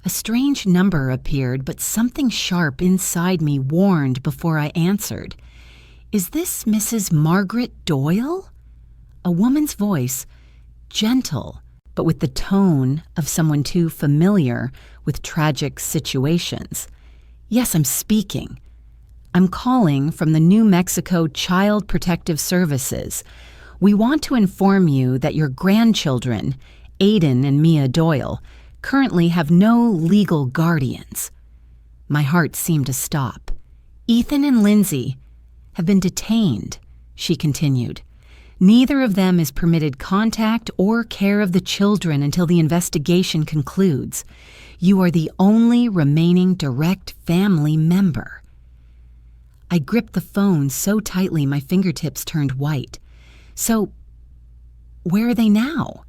A strange number appeared, but something sharp inside me warned before I answered. "Is this Mrs. Margaret Doyle?" A woman's voice, gentle, but with the tone of someone too familiar with tragic situations. "Yes, I'm speaking. I'm calling from the New Mexico Child Protective Services. We want to inform you that your grandchildren, Aiden and Mia Doyle, currently have no legal guardians." My heart seemed to stop. "Ethan and Lindsay have been detained," she continued. "Neither of them is permitted contact or care of the children until the investigation concludes. You are the only remaining direct family member." I gripped the phone so tightly my fingertips turned white. "So, where are they now?"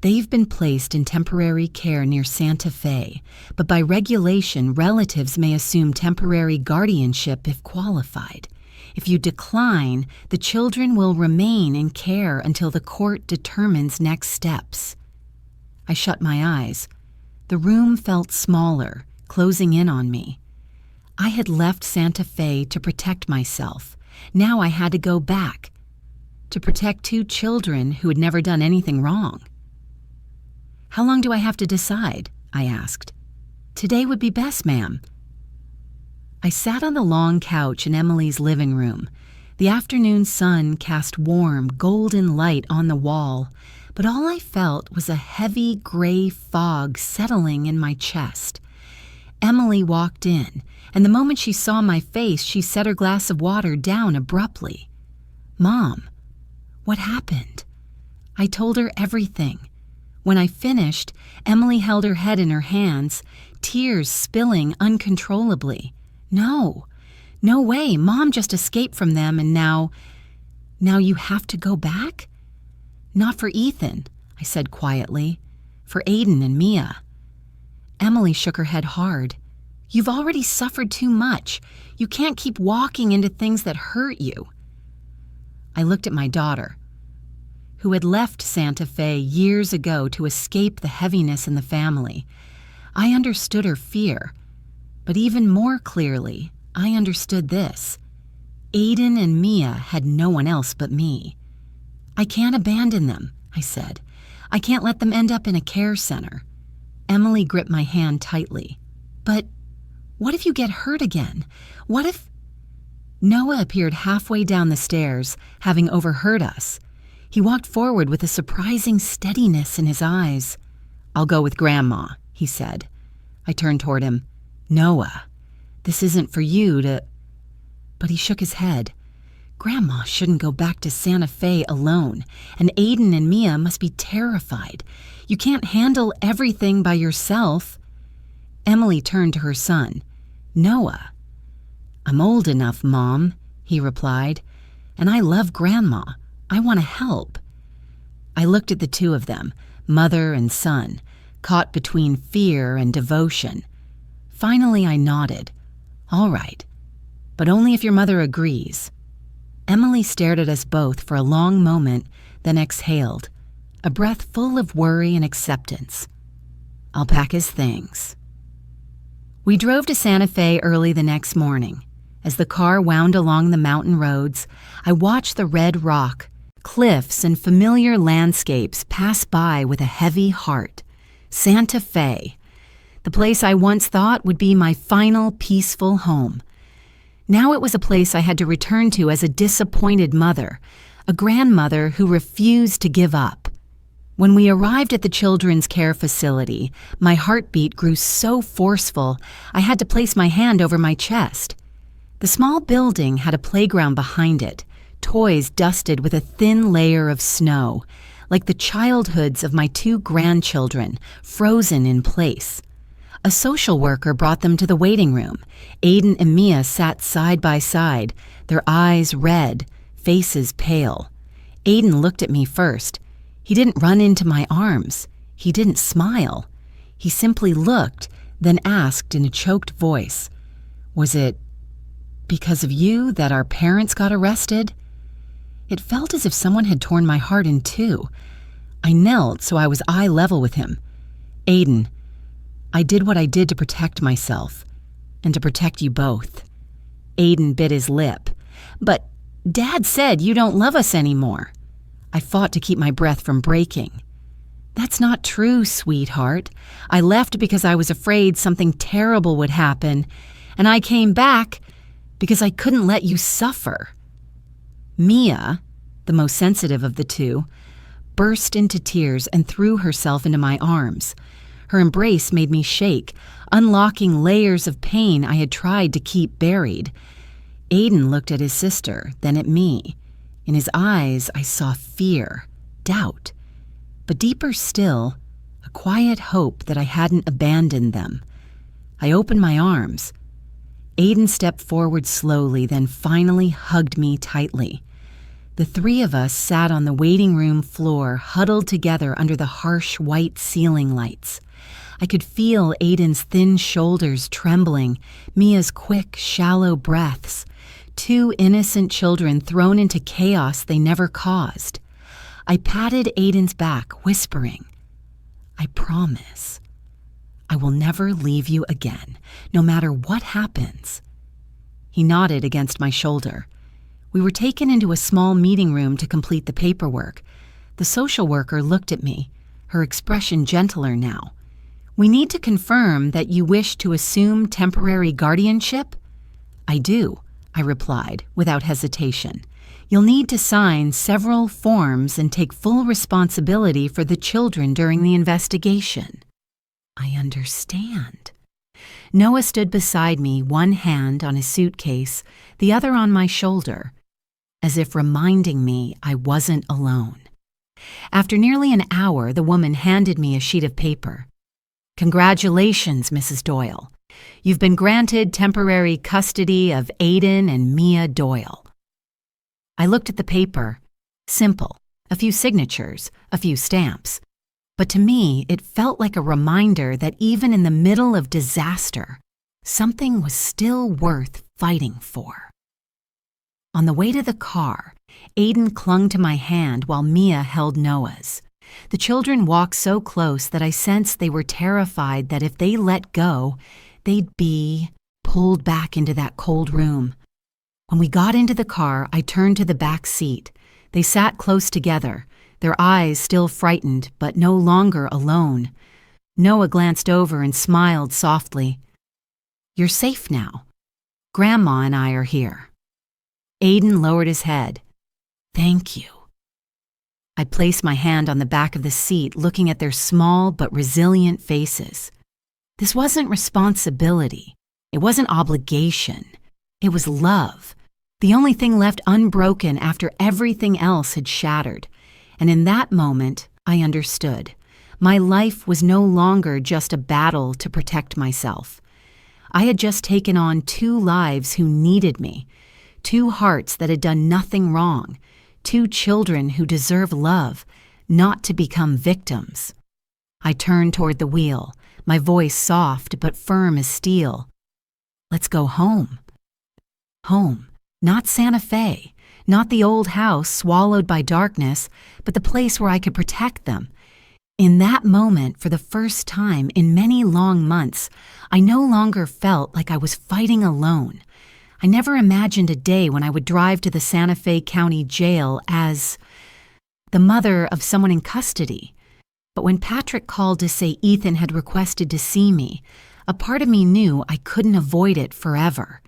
"They've been placed in temporary care near Santa Fe, but by regulation, relatives may assume temporary guardianship if qualified. If you decline, the children will remain in care until the court determines next steps." I shut my eyes. The room felt smaller, closing in on me. I had left Santa Fe to protect myself. Now I had to go back to protect two children who had never done anything wrong. "How long do I have to decide?" I asked. "Today would be best, ma'am." I sat on the long couch in Emily's living room. The afternoon sun cast warm, golden light on the wall, but all I felt was a heavy gray fog settling in my chest. Emily walked in, and the moment she saw my face, she set her glass of water down abruptly. "Mom, what happened?" I told her everything. When I finished, Emily held her head in her hands, tears spilling uncontrollably. No way, Mom just escaped from them and now you have to go back?" "Not for Ethan," I said quietly. "For Aiden and Mia." Emily shook her head hard. "You've already suffered too much. You can't keep walking into things that hurt you." I looked at my daughter, who had left Santa Fe years ago to escape the heaviness in the family. I understood her fear, but even more clearly, I understood this. Aiden and Mia had no one else but me. "I can't abandon them," I said. "I can't let them end up in a care center." Emily gripped my hand tightly. "But what if you get hurt again? What if—" Noah appeared halfway down the stairs, having overheard us. He walked forward with a surprising steadiness in his eyes. "I'll go with Grandma," he said. I turned toward him. "Noah, this isn't for you to—" But he shook his head. "Grandma shouldn't go back to Santa Fe alone, and Aiden and Mia must be terrified. You can't handle everything by yourself." Emily turned to her son. "Noah." "I'm old enough, Mom," he replied, "and I love Grandma. I want to help." I looked at the two of them, mother and son, caught between fear and devotion. Finally, I nodded. "All right, but only if your mother agrees." Emily stared at us both for a long moment, then exhaled, a breath full of worry and acceptance. "I'll pack his things." We drove to Santa Fe early the next morning. As the car wound along the mountain roads, I watched the red rock, cliffs, and familiar landscapes pass by with a heavy heart. Santa Fe, the place I once thought would be my final peaceful home. Now it was a place I had to return to as a disappointed mother, a grandmother who refused to give up. When we arrived at the children's care facility, my heartbeat grew so forceful I had to place my hand over my chest. The small building had a playground behind it, toys dusted with a thin layer of snow, like the childhoods of my two grandchildren, frozen in place. A social worker brought them to the waiting room. Aiden and Mia sat side by side, their eyes red, faces pale. Aiden looked at me first. He didn't run into my arms. He didn't smile. He simply looked, then asked in a choked voice, "Was it because of you that our parents got arrested?" It felt as if someone had torn my heart in two. I knelt so I was eye level with him. "Aiden, I did what I did to protect myself, and to protect you both." Aiden bit his lip. "But Dad said you don't love us anymore." I fought to keep my breath from breaking. "That's not true, sweetheart. I left because I was afraid something terrible would happen, and I came back because I couldn't let you suffer." Mia, the most sensitive of the two, burst into tears and threw herself into my arms. Her embrace made me shake, unlocking layers of pain I had tried to keep buried. Aiden looked at his sister, then at me. In his eyes, I saw fear, doubt, but deeper still, a quiet hope that I hadn't abandoned them. I opened my arms. Aiden stepped forward slowly, then finally hugged me tightly. The three of us sat on the waiting room floor, huddled together under the harsh white ceiling lights. I could feel Aiden's thin shoulders trembling, Mia's quick, shallow breaths. Two innocent children thrown into chaos they never caused. I patted Aiden's back, whispering, "I promise. I will never leave you again, no matter what happens." He nodded against my shoulder. We were taken into a small meeting room to complete the paperwork. The social worker looked at me, her expression gentler now. "We need to confirm that you wish to assume temporary guardianship?" "I do," I replied, without hesitation. "You'll need to sign several forms and take full responsibility for the children during the investigation." "I understand." Noah stood beside me, one hand on his suitcase, the other on my shoulder, as if reminding me I wasn't alone. After nearly an hour, the woman handed me a sheet of paper. "Congratulations, Mrs. Doyle. You've been granted temporary custody of Aiden and Mia Doyle." I looked at the paper. Simple, a few signatures, a few stamps. But to me, it felt like a reminder that even in the middle of disaster, something was still worth fighting for. On the way to the car, Aiden clung to my hand while Mia held Noah's. The children walked so close that I sensed they were terrified that if they let go, they'd be pulled back into that cold room. When we got into the car, I turned to the back seat. They sat close together, their eyes still frightened, but no longer alone. Noah glanced over and smiled softly. "You're safe now. Grandma and I are here." Aiden lowered his head. "Thank you." I placed my hand on the back of the seat, looking at their small but resilient faces. This wasn't responsibility. It wasn't obligation. It was love, the only thing left unbroken after everything else had shattered. And in that moment, I understood. My life was no longer just a battle to protect myself. I had just taken on two lives who needed me, two hearts that had done nothing wrong, two children who deserve love, not to become victims. I turned toward the wheel, my voice soft but firm as steel. "Let's go home." Home, not Santa Fe, not the old house swallowed by darkness, but the place where I could protect them. In that moment, for the first time in many long months, I no longer felt like I was fighting alone. I never imagined a day when I would drive to the Santa Fe County Jail as the mother of someone in custody. But when Patrick called to say Ethan had requested to see me, a part of me knew I couldn't avoid it forever.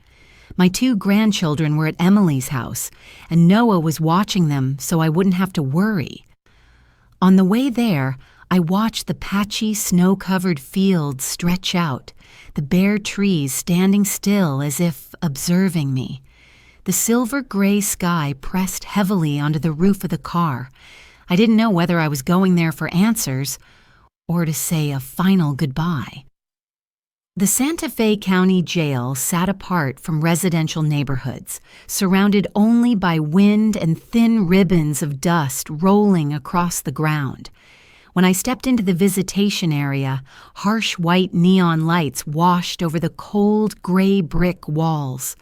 My two grandchildren were at Emily's house, and Noah was watching them so I wouldn't have to worry. On the way there, I watched the patchy, snow-covered fields stretch out, the bare trees standing still as if observing me. The silver-gray sky pressed heavily onto the roof of the car. I didn't know whether I was going there for answers or to say a final goodbye. The Santa Fe County Jail sat apart from residential neighborhoods, surrounded only by wind and thin ribbons of dust rolling across the ground. When I stepped into the visitation area, harsh white neon lights washed over the cold gray brick walls.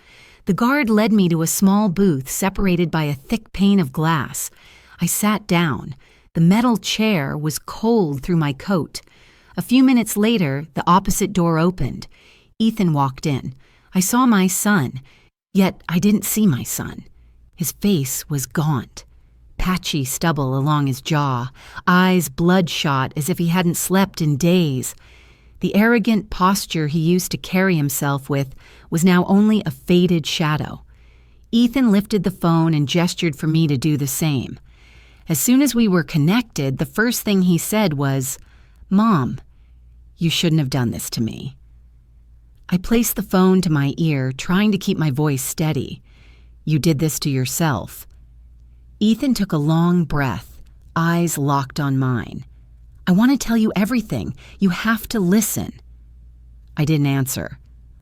The guard led me to a small booth separated by a thick pane of glass. I sat down. The metal chair was cold through my coat. A few minutes later, the opposite door opened. Ethan walked in. I saw my son, yet I didn't see my son. His face was gaunt, patchy stubble along his jaw, eyes bloodshot as if he hadn't slept in days. The arrogant posture he used to carry himself with was now only a faded shadow. Ethan lifted the phone and gestured for me to do the same. As soon as we were connected, the first thing he said was, "Mom, you shouldn't have done this to me." I placed the phone to my ear, trying to keep my voice steady. "You did this to yourself." Ethan took a long breath, eyes locked on mine. "I want to tell you everything. You have to listen." I didn't answer.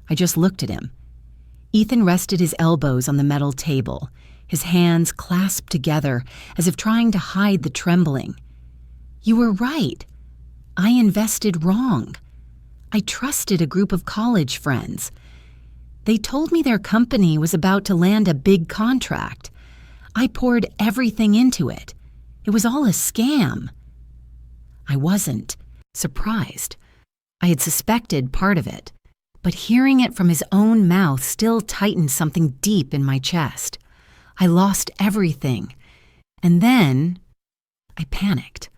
I just looked at him. Ethan rested his elbows on the metal table, his hands clasped together as if trying to hide the trembling. "You were right. I invested wrong. I trusted a group of college friends. They told me their company was about to land a big contract. I poured everything into it. It was all a scam." I wasn't surprised. I had suspected part of it, but hearing it from his own mouth still tightened something deep in my chest. I lost everything. And then I panicked.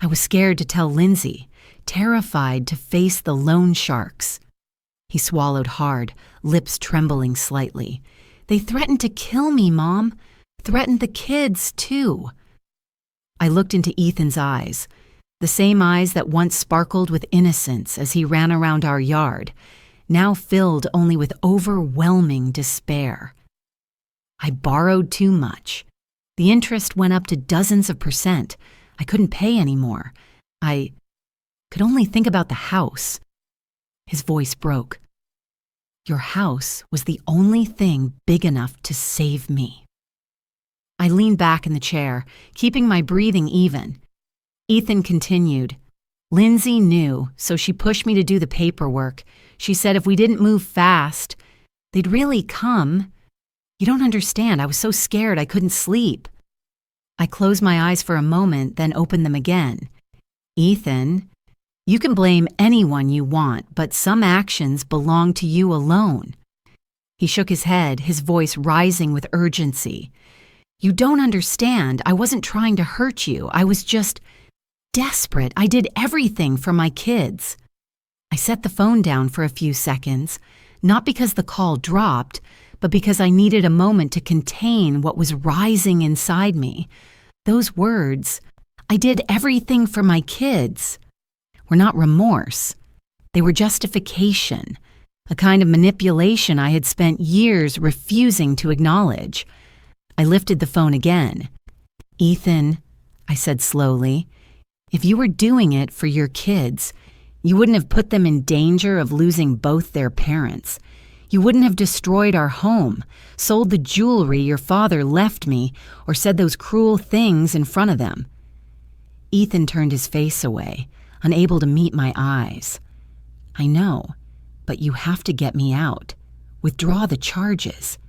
I was scared to tell Lindsay, terrified to face the loan sharks. He swallowed hard, lips trembling slightly. "They threatened to kill me, Mom. Threatened the kids, too." I looked into Ethan's eyes, the same eyes that once sparkled with innocence as he ran around our yard, now filled only with overwhelming despair. I borrowed too much. The interest went up to dozens of %. I couldn't pay anymore. I could only think about the house. His voice broke. "Your house was the only thing big enough to save me." I leaned back in the chair, keeping my breathing even. Ethan continued. "Lindsay knew, so she pushed me to do the paperwork. She said if we didn't move fast, they'd really come. You don't understand, I was so scared I couldn't sleep." I closed my eyes for a moment, then opened them again. "Ethan, you can blame anyone you want, but some actions belong to you alone." He shook his head, his voice rising with urgency. "You don't understand. I wasn't trying to hurt you. I was just desperate. I did everything for my kids." I set the phone down for a few seconds, not because the call dropped, but because I needed a moment to contain what was rising inside me. Those words, "I did everything for my kids," were not remorse. They were justification, a kind of manipulation I had spent years refusing to acknowledge. I lifted the phone again. "Ethan," I said slowly, "if you were doing it for your kids, you wouldn't have put them in danger of losing both their parents. You wouldn't have destroyed our home, sold the jewelry your father left me, or said those cruel things in front of them." Ethan turned his face away, unable to meet my eyes. "I know, but you have to get me out. Withdraw the charges.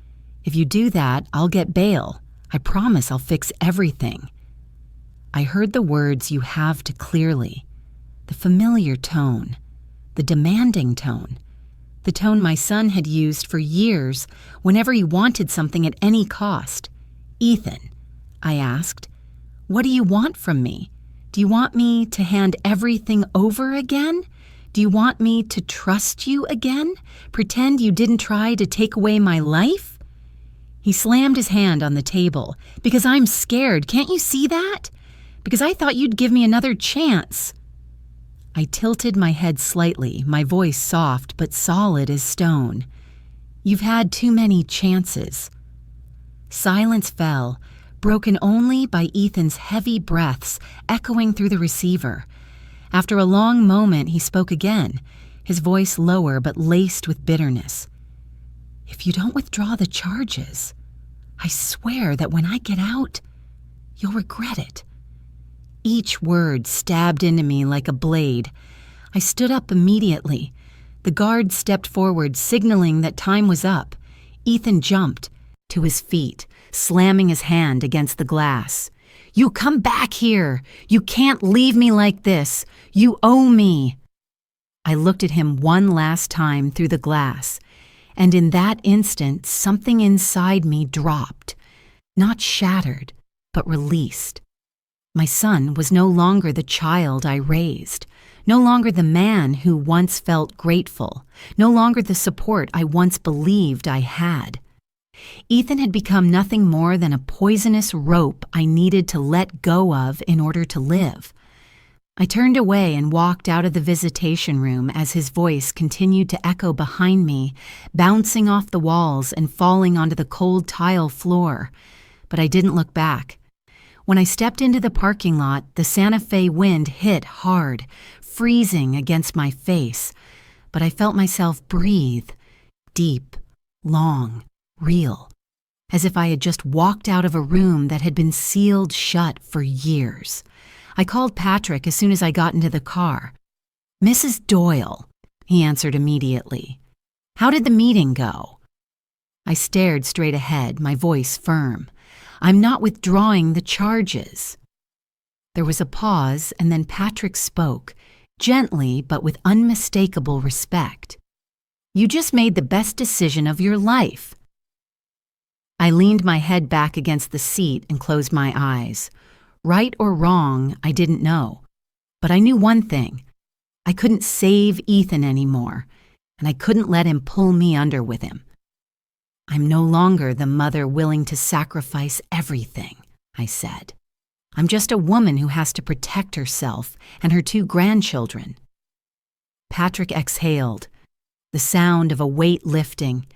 If you do that, I'll get bail. I promise I'll fix everything." I heard the words "you have to" clearly, the familiar tone, the demanding tone, the tone my son had used for years whenever he wanted something at any cost. "Ethan," I asked, "what do you want from me? Do you want me to hand everything over again? Do you want me to trust you again? Pretend you didn't try to take away my life?" He slammed his hand on the table. "Because I'm scared, can't you see that? Because I thought you'd give me another chance." I tilted my head slightly, my voice soft but solid as stone. "You've had too many chances." Silence fell, broken only by Ethan's heavy breaths echoing through the receiver. After a long moment, he spoke again, his voice lower but laced with bitterness. "If you don't withdraw the charges, I swear that when I get out, you'll regret it." Each word stabbed into me like a blade. I stood up immediately. The guard stepped forward, signaling that time was up. Ethan jumped to his feet, slamming his hand against the glass. "You come back here! You can't leave me like this! You owe me!" I looked at him one last time through the glass, and in that instant something inside me dropped, not shattered, but released. My son was no longer the child I raised, no longer the man who once felt grateful, no longer the support I once believed I had. Ethan had become nothing more than a poisonous rope I needed to let go of in order to live. I turned away and walked out of the visitation room as his voice continued to echo behind me, bouncing off the walls and falling onto the cold tile floor. But I didn't look back. When I stepped into the parking lot, the Santa Fe wind hit hard, freezing against my face, but I felt myself breathe, deep, long, real, as if I had just walked out of a room that had been sealed shut for years. I called Patrick as soon as I got into the car. "Mrs. Doyle," he answered immediately. "How did the meeting go?" I stared straight ahead, my voice firm. "I'm not withdrawing the charges." There was a pause, and then Patrick spoke, gently but with unmistakable respect. "You just made the best decision of your life." I leaned my head back against the seat and closed my eyes. Right or wrong, I didn't know. But I knew one thing. I couldn't save Ethan anymore, and I couldn't let him pull me under with him. "I'm no longer the mother willing to sacrifice everything," I said. "I'm just a woman who has to protect herself and her 2 grandchildren." Patrick exhaled, the sound of a weight lifting.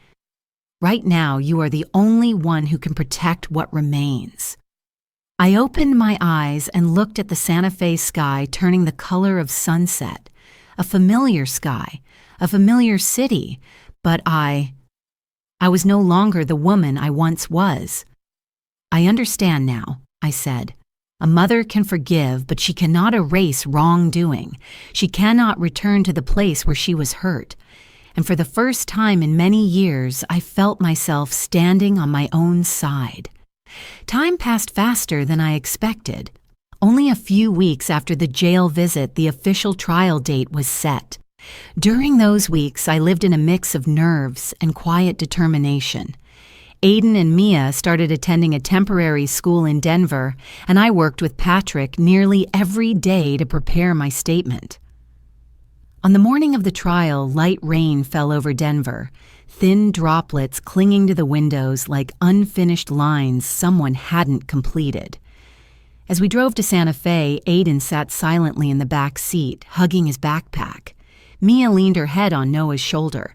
"Right now, you are the only one who can protect what remains." I opened my eyes and looked at the Santa Fe sky turning the color of sunset. A familiar sky, a familiar city, but I was no longer the woman I once was. "I understand now," I said. "A mother can forgive, but she cannot erase wrongdoing. She cannot return to the place where she was hurt." And for the first time in many years, I felt myself standing on my own side. Time passed faster than I expected. Only a few weeks after the jail visit, the official trial date was set. During those weeks, I lived in a mix of nerves and quiet determination. Aiden and Mia started attending a temporary school in Denver, and I worked with Patrick nearly every day to prepare my statement. On the morning of the trial, light rain fell over Denver, thin droplets clinging to the windows like unfinished lines someone hadn't completed. As we drove to Santa Fe, Aiden sat silently in the back seat, hugging his backpack. Mia leaned her head on Noah's shoulder.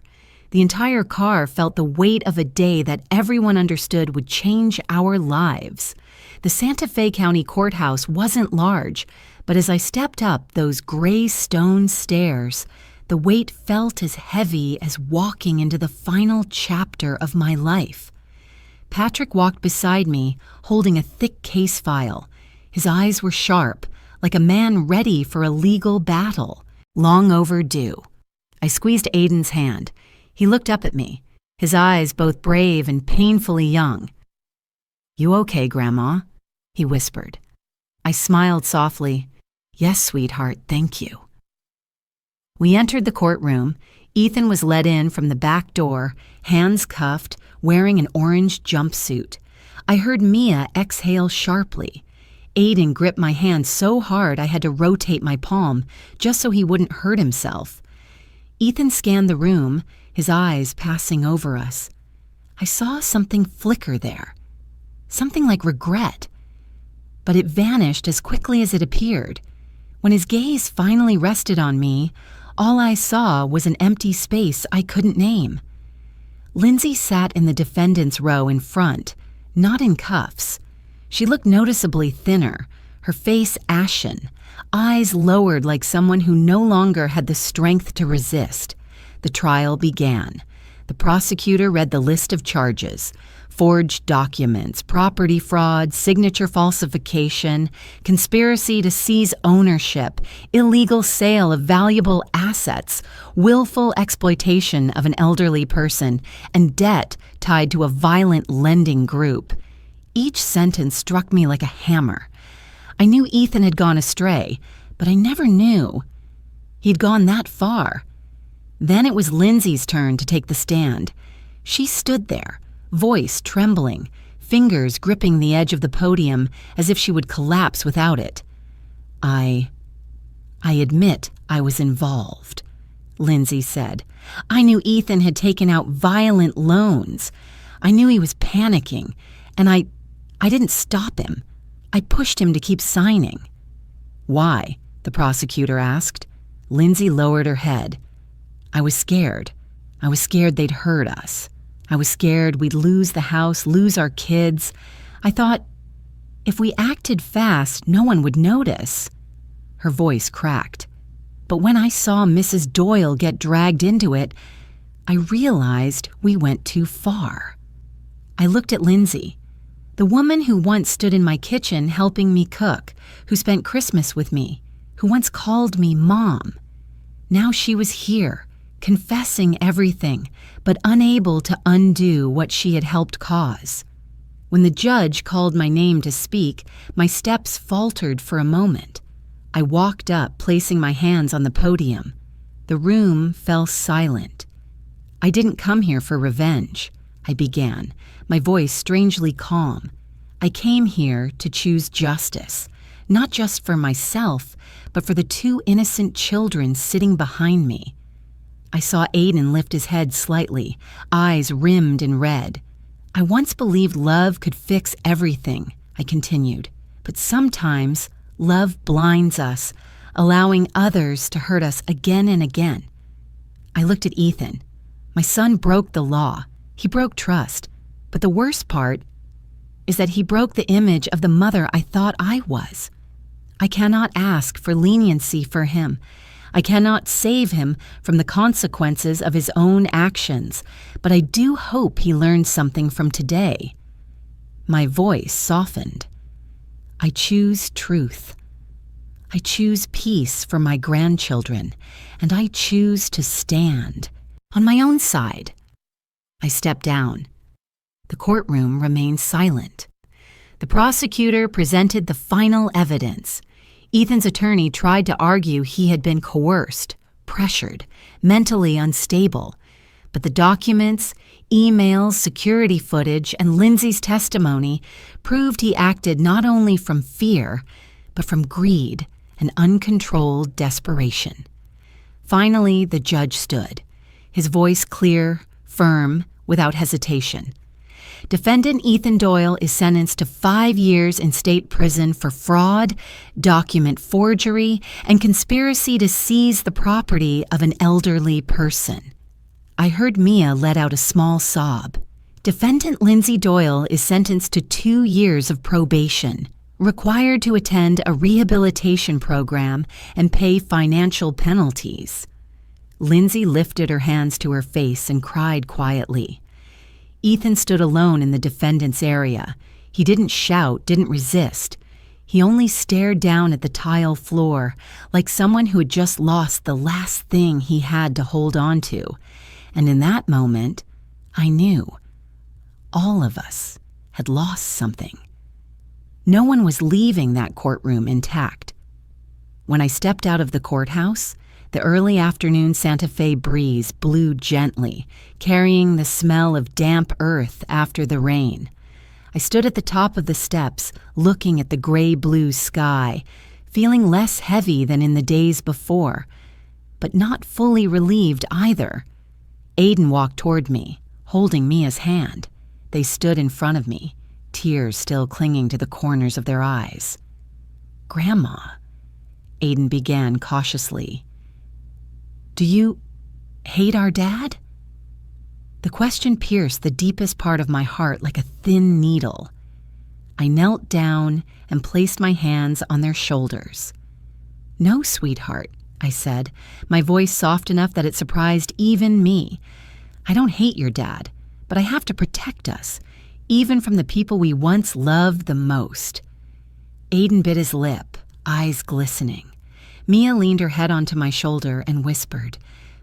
The entire car felt the weight of a day that everyone understood would change our lives. The Santa Fe County Courthouse wasn't large, but as I stepped up those gray stone stairs, the weight felt as heavy as walking into the final chapter of my life. Patrick walked beside me, holding a thick case file. His eyes were sharp, like a man ready for a legal battle, long overdue. I squeezed Aiden's hand. He looked up at me, his eyes both brave and painfully young. "You okay, Grandma?" he whispered. I smiled softly. "Yes, sweetheart, thank you." We entered the courtroom. Ethan was led in from the back door, hands cuffed, wearing an orange jumpsuit. I heard Mia exhale sharply. Aiden gripped my hand so hard I had to rotate my palm, just so he wouldn't hurt himself. Ethan scanned the room, his eyes passing over us. I saw something flicker there, something like regret. But it vanished as quickly as it appeared. When his gaze finally rested on me, all I saw was an empty space I couldn't name. Lindsay sat in the defendant's row in front, not in cuffs. She looked noticeably thinner, her face ashen, eyes lowered like someone who no longer had the strength to resist. The trial began. The prosecutor read the list of charges: forged documents, property fraud, signature falsification, conspiracy to seize ownership, illegal sale of valuable assets, willful exploitation of an elderly person, and debt tied to a violent lending group. Each sentence struck me like a hammer. I knew Ethan had gone astray, but I never knew he'd gone that far. Then it was Lindsay's turn to take the stand. She stood there, voice trembling, fingers gripping the edge of the podium as if she would collapse without it. I admit I was involved," Lindsay said. "I knew Ethan had taken out violent loans. I knew he was panicking, and I didn't stop him. I pushed him to keep signing." "Why?" the prosecutor asked. Lindsay lowered her head. "I was scared. I was scared they'd hurt us. I was scared we'd lose the house, lose our kids. I thought, if we acted fast, no one would notice." Her voice cracked. "But when I saw Mrs. Doyle get dragged into it, I realized we went too far." I looked at Lindsay, the woman who once stood in my kitchen helping me cook, who spent Christmas with me, who once called me Mom. Now she was here, confessing everything, but unable to undo what she had helped cause. When the judge called my name to speak, my steps faltered for a moment. I walked up, placing my hands on the podium. The room fell silent. "I didn't come here for revenge," I began, my voice strangely calm. "I came here to choose justice, not just for myself, but for the two innocent children sitting behind me." I saw Aiden lift his head slightly, eyes rimmed in red. "I once believed love could fix everything," I continued, "but sometimes love blinds us, allowing others to hurt us again and again." I looked at Ethan. My son broke the law. He broke trust. But the worst part is that he broke the image of the mother I thought I was. I cannot ask for leniency for him. I cannot save him from the consequences of his own actions, but I do hope he learns something from today. My voice softened. I choose truth. I choose peace for my grandchildren, and I choose to stand on my own side. I stepped down. The courtroom remained silent. The prosecutor presented the final evidence. Ethan's attorney tried to argue he had been coerced, pressured, mentally unstable. But the documents, emails, security footage, and Lindsay's testimony proved he acted not only from fear, but from greed and uncontrolled desperation. Finally, the judge stood, his voice clear, firm, without hesitation. Defendant Ethan Doyle is sentenced to 5 years in state prison for fraud, document forgery, and conspiracy to seize the property of an elderly person. I heard Mia let out a small sob. Defendant Lindsay Doyle is sentenced to 2 years of probation, required to attend a rehabilitation program and pay financial penalties. Lindsay lifted her hands to her face and cried quietly. Ethan stood alone in the defendant's area. He didn't shout, didn't resist. He only stared down at the tile floor, like someone who had just lost the last thing he had to hold on to. And in that moment, I knew all of us had lost something. No one was leaving that courtroom intact. When I stepped out of the courthouse, the early afternoon Santa Fe breeze blew gently, carrying the smell of damp earth after the rain. I stood at the top of the steps, looking at the gray-blue sky, feeling less heavy than in the days before, but not fully relieved either. Aiden walked toward me, holding Mia's hand. They stood in front of me, tears still clinging to the corners of their eyes. "Grandma," Aiden began cautiously, "do you hate our dad?" The question pierced the deepest part of my heart like a thin needle. I knelt down and placed my hands on their shoulders. "No, sweetheart," I said, my voice soft enough that it surprised even me. "I don't hate your dad, but I have to protect us, even from the people we once loved the most." Aiden bit his lip, eyes glistening. Mia leaned her head onto my shoulder and whispered,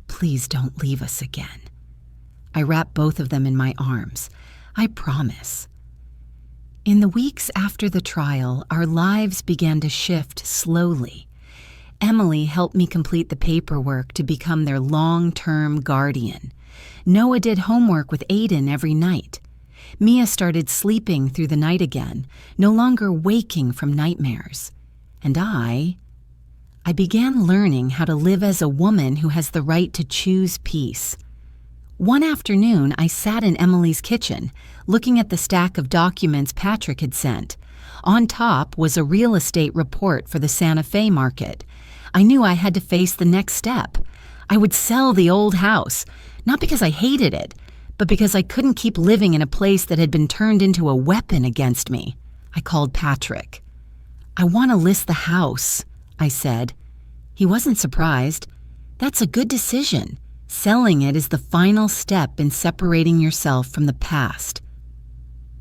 "Please don't leave us again." I wrapped both of them in my arms. "I promise." In the weeks after the trial, our lives began to shift slowly. Emily helped me complete the paperwork to become their long-term guardian. Noah did homework with Aiden every night. Mia started sleeping through the night again, no longer waking from nightmares. And I began learning how to live as a woman who has the right to choose peace. One afternoon, I sat in Emily's kitchen, looking at the stack of documents Patrick had sent. On top was a real estate report for the Santa Fe market. I knew I had to face the next step. I would sell the old house, not because I hated it, but because I couldn't keep living in a place that had been turned into a weapon against me. I called Patrick. "I want to list the house," I said. He wasn't surprised. "That's a good decision. Selling it is the final step in separating yourself from the past."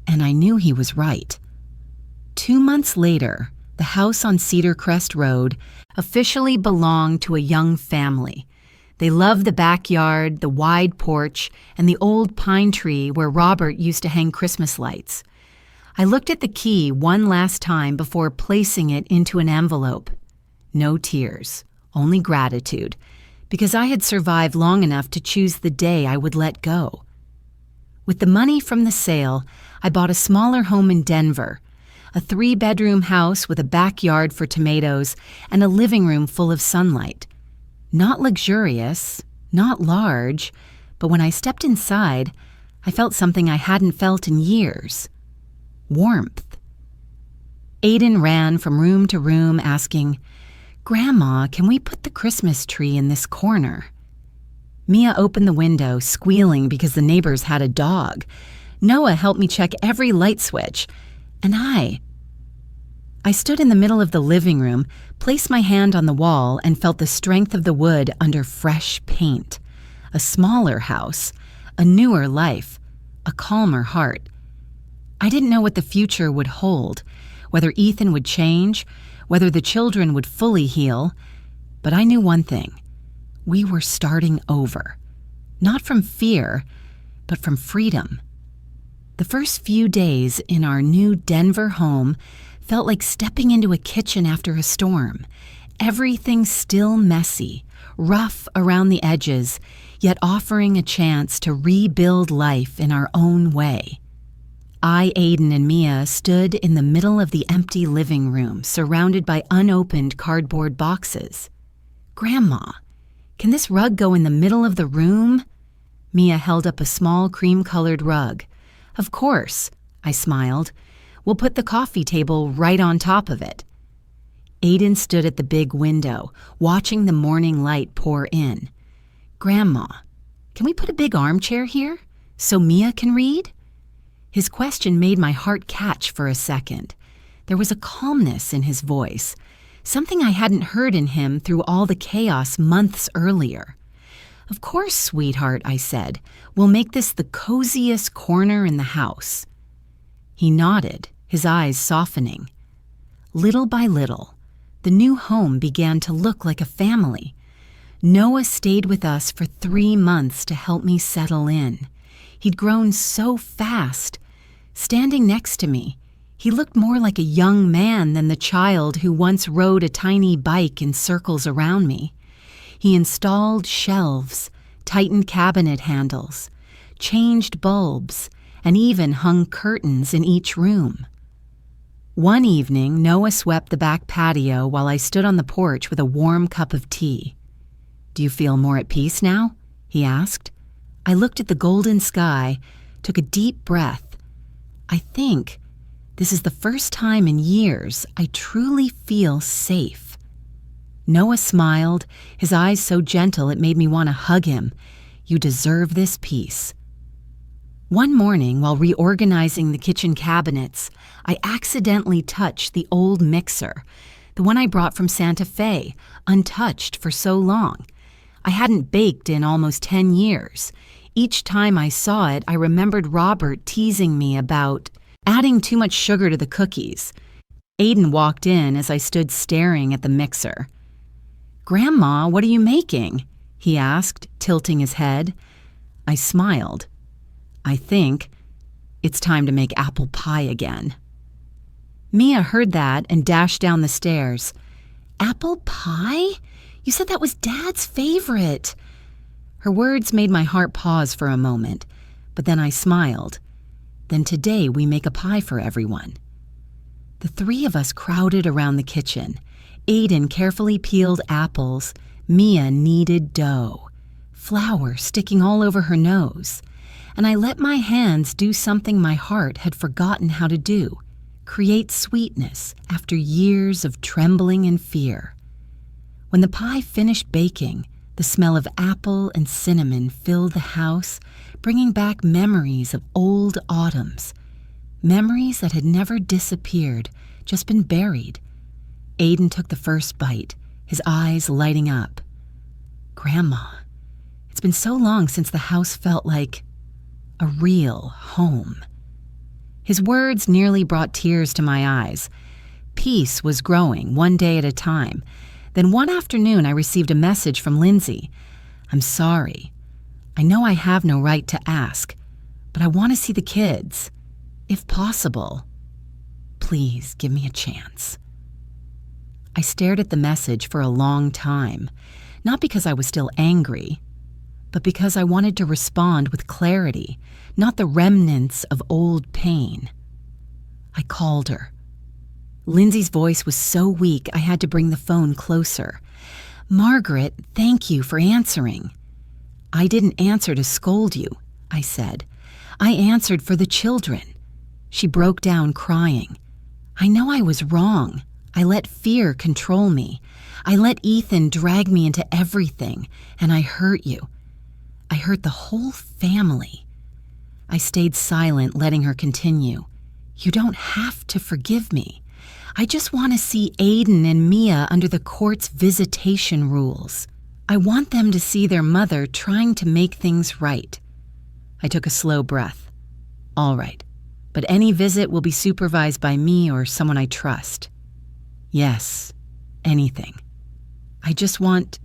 And I knew he was right. 2 months later, the house on Cedar Crest Road officially belonged to a young family. They loved the backyard, the wide porch, and the old pine tree where Robert used to hang Christmas lights. I looked at the key one last time before placing it into an envelope. No tears, only gratitude, because I had survived long enough to choose the day I would let go. With the money from the sale, I bought a smaller home in Denver, a 3-bedroom house with a backyard for tomatoes and a living room full of sunlight. Not luxurious, not large, but when I stepped inside, I felt something I hadn't felt in years. Warmth. Aiden ran from room to room asking, "Grandma, can we put the Christmas tree in this corner?" Mia opened the window, squealing because the neighbors had a dog. Noah helped me check every light switch, and I stood in the middle of the living room, placed my hand on the wall, and felt the strength of the wood under fresh paint. A smaller house, a newer life, a calmer heart. I didn't know what the future would hold, whether Ethan would change, whether the children would fully heal, but I knew one thing. We were starting over. Not from fear, but from freedom. The first few days in our new Denver home felt like stepping into a kitchen after a storm. Everything still messy, rough around the edges, yet offering a chance to rebuild life in our own way. I, Aiden, and Mia stood in the middle of the empty living room, surrounded by unopened cardboard boxes. "Grandma, can this rug go in the middle of the room?" Mia held up a small cream-colored rug. "Of course," I smiled. "We'll put the coffee table right on top of it." Aiden stood at the big window, watching the morning light pour in. "Grandma, can we put a big armchair here so Mia can read?" His question made my heart catch for a second. There was a calmness in his voice, something I hadn't heard in him through all the chaos months earlier. "Of course, sweetheart," I said. "We'll make this the coziest corner in the house." He nodded, his eyes softening. Little by little, the new home began to look like a family. Noah stayed with us for 3 months to help me settle in. He'd grown so fast. Standing next to me, he looked more like a young man than the child who once rode a tiny bike in circles around me. He installed shelves, tightened cabinet handles, changed bulbs, and even hung curtains in each room. One evening, Noah swept the back patio while I stood on the porch with a warm cup of tea. "Do you feel more at peace now?" he asked. I looked at the golden sky, took a deep breath. I think this is the first time in years I truly feel safe. Noah smiled, his eyes so gentle it made me want to hug him. "You deserve this peace." One morning, while reorganizing the kitchen cabinets, I accidentally touched the old mixer. the one I brought from Santa Fe, untouched for so long. I hadn't baked in almost 10 years. Each time I saw it, I remembered Robert teasing me about adding too much sugar to the cookies. Aiden walked in as I stood staring at the mixer. "Grandma, what are you making?" he asked, tilting his head. I smiled. "I think it's time to make apple pie again." Mia heard that and dashed down the stairs. "Apple pie? You said that was Dad's favorite." Her words made my heart pause for a moment, but then I smiled. "Then today we make a pie for everyone." The three of us crowded around the kitchen. Aiden carefully peeled apples. Mia kneaded dough, flour sticking all over her nose. And I let my hands do something my heart had forgotten how to do, create sweetness after years of trembling and fear. When the pie finished baking, the smell of apple and cinnamon filled the house, bringing back memories of old autumns. Memories that had never disappeared, just been buried. Aiden took the first bite, his eyes lighting up. "Grandma, it's been so long since the house felt like a real home." His words nearly brought tears to my eyes. Peace was growing, one day at a time. Then one afternoon I received a message from Lindsay. "I'm sorry. I know I have no right to ask, but I want to see the kids. If possible, please give me a chance." I stared at the message for a long time, not because I was still angry, but because I wanted to respond with clarity, not the remnants of old pain. I called her. Lindsay's voice was so weak I had to bring the phone closer. "Margaret, thank you for answering." "I didn't answer to scold you," I said. "I answered for the children." She broke down crying. "I know I was wrong. I let fear control me. I let Ethan drag me into everything, and I hurt you. I hurt the whole family." I stayed silent, letting her continue. "You don't have to forgive me. I just want to see Aiden and Mia under the court's visitation rules. I want them to see their mother trying to make things right." I took a slow breath. "All right, but any visit will be supervised by me or someone I trust." "Yes, anything. I just want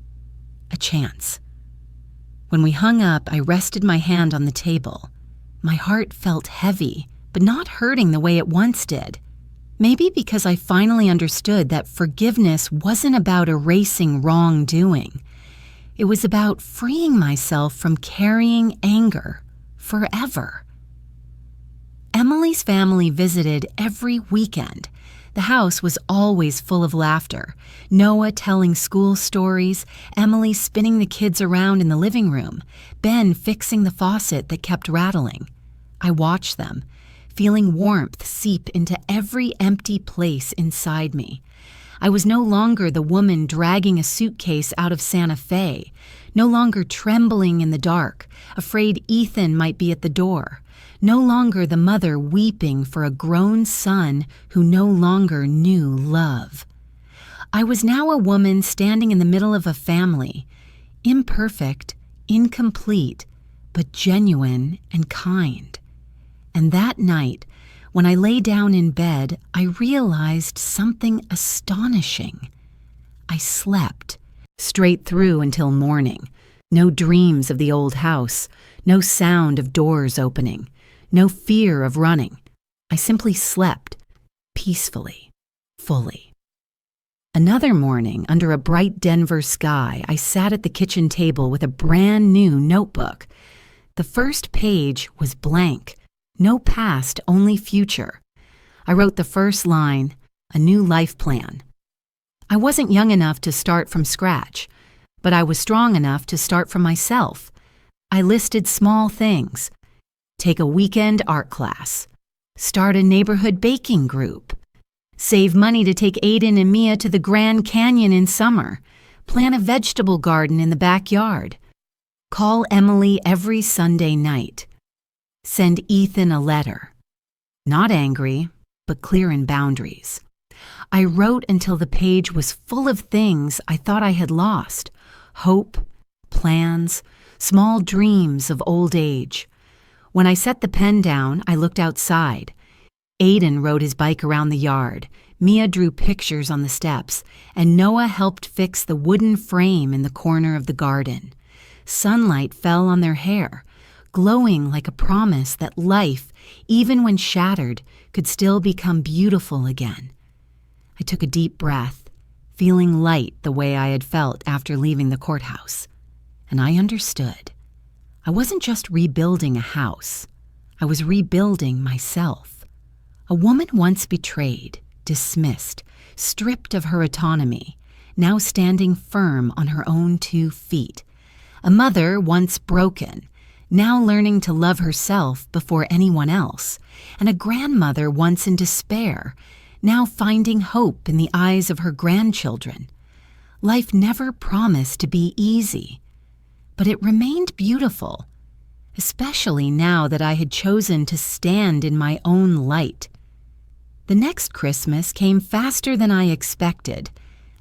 a chance." When we hung up, I rested my hand on the table. My heart felt heavy, but not hurting the way it once did. Maybe because I finally understood that forgiveness wasn't about erasing wrongdoing. It was about freeing myself from carrying anger forever. Emily's family visited every weekend. The house was always full of laughter. Noah telling school stories, Emily spinning the kids around in the living room, Ben fixing the faucet that kept rattling. I watched them, feeling warmth seep into every empty place inside me. I was no longer the woman dragging a suitcase out of Santa Fe, no longer trembling in the dark, afraid Ethan might be at the door, no longer the mother weeping for a grown son who no longer knew love. I was now a woman standing in the middle of a family, imperfect, incomplete, but genuine and kind. And that night, when I lay down in bed, I realized something astonishing. I slept straight through until morning. No dreams of the old house, no sound of doors opening, no fear of running. I simply slept, peacefully, fully. Another morning, under a bright Denver sky, I sat at the kitchen table with a brand new notebook. The first page was blank. No past, only future. I wrote the first line, a new life plan. I wasn't young enough to start from scratch, but I was strong enough to start from myself. I listed small things. Take a weekend art class. Start a neighborhood baking group. Save money to take Aiden and Mia to the Grand Canyon in summer. Plant a vegetable garden in the backyard. Call Emily every Sunday night. Send Ethan a letter. Not angry, but clear in boundaries. I wrote until the page was full of things I thought I had lost: hope, plans, small dreams of old age. When I set the pen down, I looked outside. Aiden rode his bike around the yard, Mia drew pictures on the steps, and Noah helped fix the wooden frame in the corner of the garden. Sunlight fell on their hair, glowing like a promise that life, even when shattered, could still become beautiful again. I took a deep breath, feeling light the way I had felt after leaving the courthouse. And I understood. I wasn't just rebuilding a house. I was rebuilding myself. A woman once betrayed, dismissed, stripped of her autonomy, now standing firm on her own 2 feet. A mother once broken, now learning to love herself before anyone else. And a grandmother once in despair, now finding hope in the eyes of her grandchildren. Life never promised to be easy, but it remained beautiful, especially now that I had chosen to stand in my own light. The next Christmas came faster than I expected.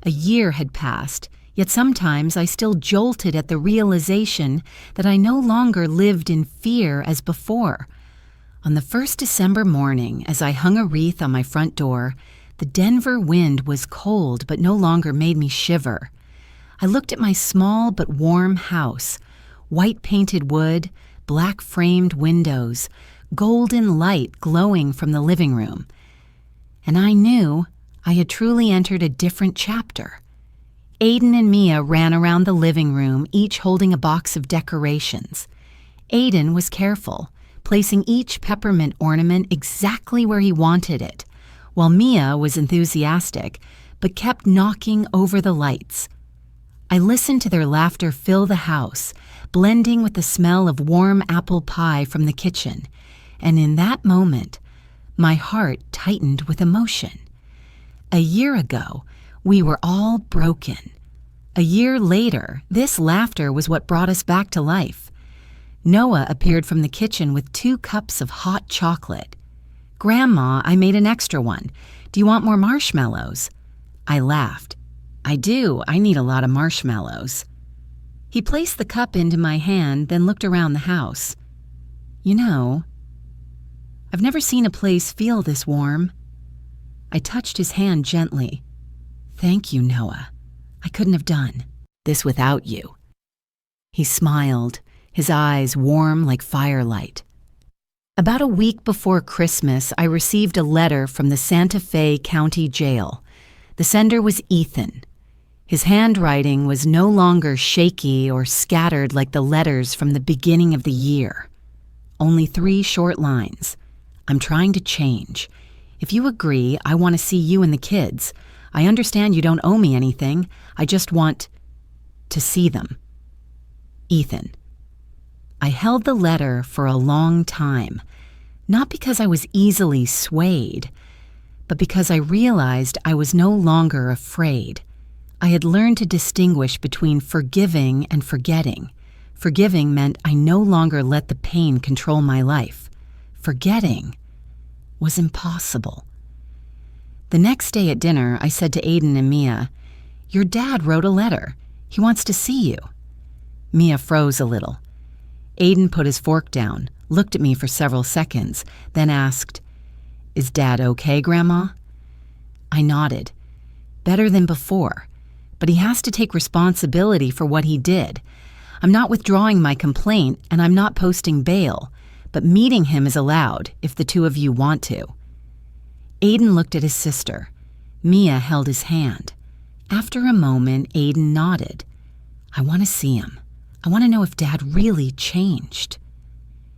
A year had passed, yet sometimes I still jolted at the realization that I no longer lived in fear as before. On the first December morning, as I hung a wreath on my front door, the Denver wind was cold but no longer made me shiver. I looked at my small but warm house, white-painted wood, black-framed windows, golden light glowing from the living room. And I knew I had truly entered a different chapter. Aiden and Mia ran around the living room, each holding a box of decorations. Aiden was careful, placing each peppermint ornament exactly where he wanted it, while Mia was enthusiastic, but kept knocking over the lights. I listened to their laughter fill the house, blending with the smell of warm apple pie from the kitchen, and in that moment, my heart tightened with emotion. A year ago, we were all broken. A year later, this laughter was what brought us back to life. Noah appeared from the kitchen with 2 cups of hot chocolate. "Grandma, I made an extra one. Do you want more marshmallows?" I laughed. "I do. I need a lot of marshmallows." He placed the cup into my hand, then looked around the house. "You know, I've never seen a place feel this warm." I touched his hand gently. "Thank you, Noah. I couldn't have done this without you." He smiled, his eyes warm like firelight. About a week before Christmas, I received a letter from the Santa Fe County Jail. The sender was Ethan. His handwriting was no longer shaky or scattered like the letters from the beginning of the year. Only 3 short lines. "I'm trying to change. If you agree, I want to see you and the kids. I understand you don't owe me anything. I just want to see them. Ethan." I held the letter for a long time, not because I was easily swayed, but because I realized I was no longer afraid. I had learned to distinguish between forgiving and forgetting. Forgiving meant I no longer let the pain control my life. Forgetting was impossible. The next day at dinner, I said to Aiden and Mia, "Your dad wrote a letter. He wants to see you." Mia froze a little. Aiden put his fork down, looked at me for several seconds, then asked, "Is Dad okay, Grandma?" I nodded. "Better than before, but he has to take responsibility for what he did. I'm not withdrawing my complaint, and I'm not posting bail, but meeting him is allowed if the 2 of you want to." Aiden looked at his sister. Mia held his hand. After a moment, Aiden nodded. "I want to see him. I want to know if Dad really changed."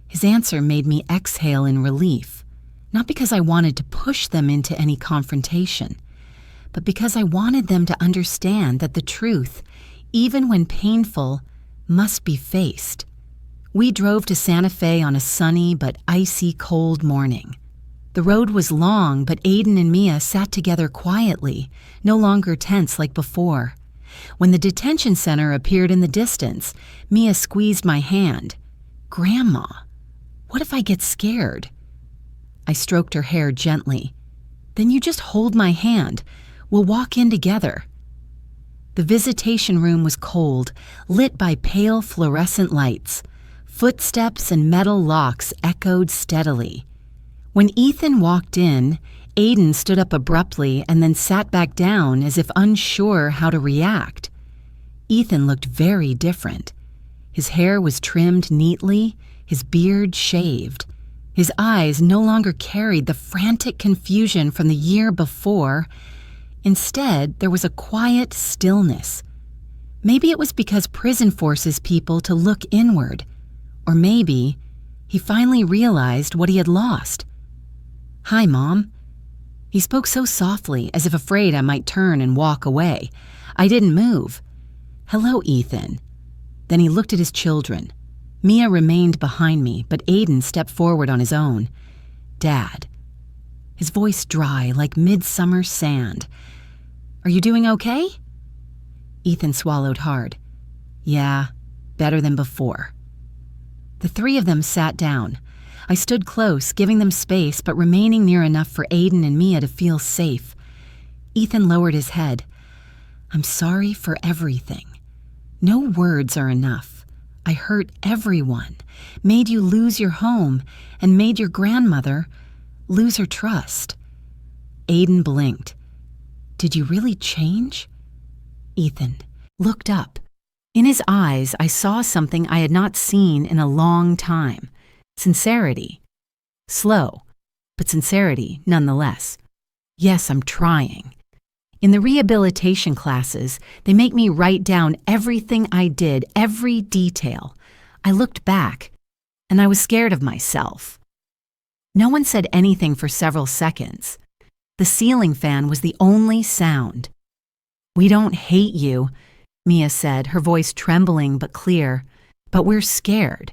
His answer made me exhale in relief, not because I wanted to push them into any confrontation, but because I wanted them to understand that the truth, even when painful, must be faced. We drove to Santa Fe on a sunny but icy cold morning. The road was long, but Aiden and Mia sat together quietly, no longer tense like before. When the detention center appeared in the distance, Mia squeezed my hand. "Grandma, what if I get scared?" I stroked her hair gently. Then you just hold my hand. We'll walk in together." The visitation room was cold, lit by pale fluorescent lights. Footsteps and metal locks echoed steadily. When Ethan walked in, Aiden stood up abruptly and then sat back down as if unsure how to react. Ethan looked very different. His hair was trimmed neatly, his beard shaved. His eyes no longer carried the frantic confusion from the year before. Instead, there was a quiet stillness. Maybe it was because prison forces people to look inward. Or maybe he finally realized what he had lost. "Hi, Mom." He spoke so softly, as if afraid I might turn and walk away. I didn't move. "Hello, Ethan." Then he looked at his children. Mia remained behind me, but Aiden stepped forward on his own. "Dad." His voice dry like midsummer sand. "Are you doing okay?" Ethan swallowed hard. "Yeah, better than before." The three of them sat down. I stood close, giving them space but remaining near enough for Aiden and Mia to feel safe. Ethan lowered his head. "I'm sorry for everything. No words are enough. I hurt everyone, made you lose your home, and made your grandmother lose her trust." Aiden blinked. "Did you really change?" Ethan looked up. In his eyes, I saw something I had not seen in a long time. Sincerity. Slow, but sincerity nonetheless. "Yes, I'm trying." In the rehabilitation classes, they make me write down everything I did, every detail. I looked back, and I was scared of myself. No one said anything for several seconds. The ceiling fan was the only sound. "We don't hate you," Mia said, her voice trembling but clear, "but we're scared."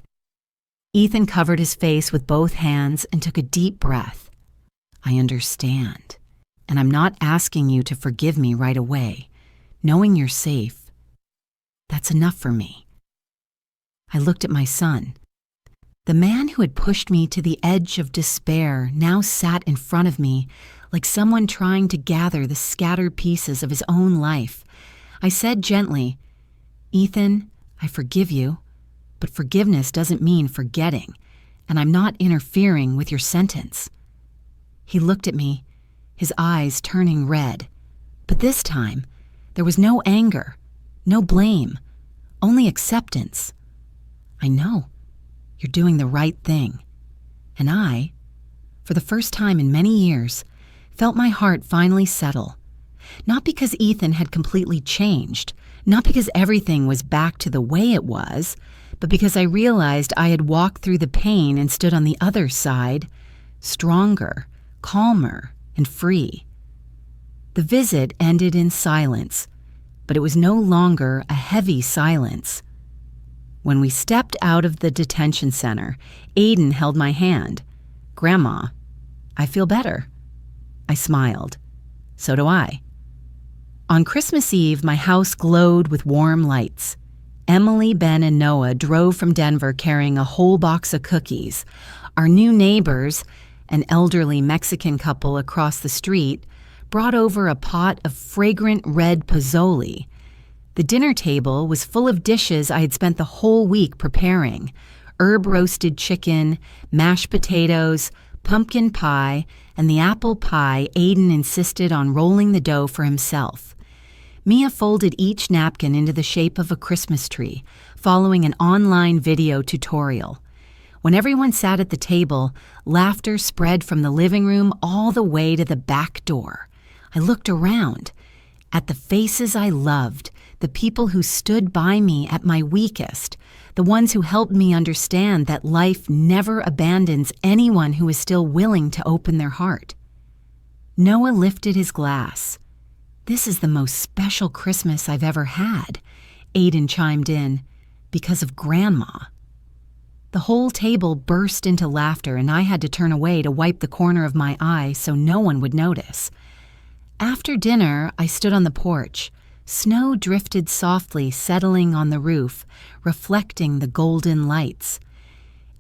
Ethan covered his face with both hands and took a deep breath. "I understand, and I'm not asking you to forgive me right away. Knowing you're safe, that's enough for me." I looked at my son. The man who had pushed me to the edge of despair now sat in front of me like someone trying to gather the scattered pieces of his own life. I said gently, "Ethan, I forgive you, but forgiveness doesn't mean forgetting, and I'm not interfering with your sentence." He looked at me, his eyes turning red. But this time, there was no anger, no blame, only acceptance. "I know. You're doing the right thing." And I, for the first time in many years, felt my heart finally settle. Not because Ethan had completely changed, not because everything was back to the way it was, but because I realized I had walked through the pain and stood on the other side, stronger, calmer, and free. The visit ended in silence, but it was no longer a heavy silence. When we stepped out of the detention center, Aiden held my hand. "Grandma, I feel better." I smiled. "So do I." On Christmas Eve, my house glowed with warm lights. Emily, Ben, and Noah drove from Denver carrying a whole box of cookies. Our new neighbors, an elderly Mexican couple across the street, brought over a pot of fragrant red pozole. The dinner table was full of dishes I had spent the whole week preparing: herb-roasted chicken, mashed potatoes, pumpkin pie, and the apple pie Aiden insisted on rolling the dough for himself. Mia folded each napkin into the shape of a Christmas tree, following an online video tutorial. When everyone sat at the table, laughter spread from the living room all the way to the back door. I looked around at the faces I loved, the people who stood by me at my weakest, the ones who helped me understand that life never abandons anyone who is still willing to open their heart. Noah lifted his glass. "This is the most special Christmas I've ever had," Aiden chimed in, "because of Grandma." The whole table burst into laughter, and I had to turn away to wipe the corner of my eye so no one would notice. After dinner, I stood on the porch. Snow drifted softly, settling on the roof, reflecting the golden lights.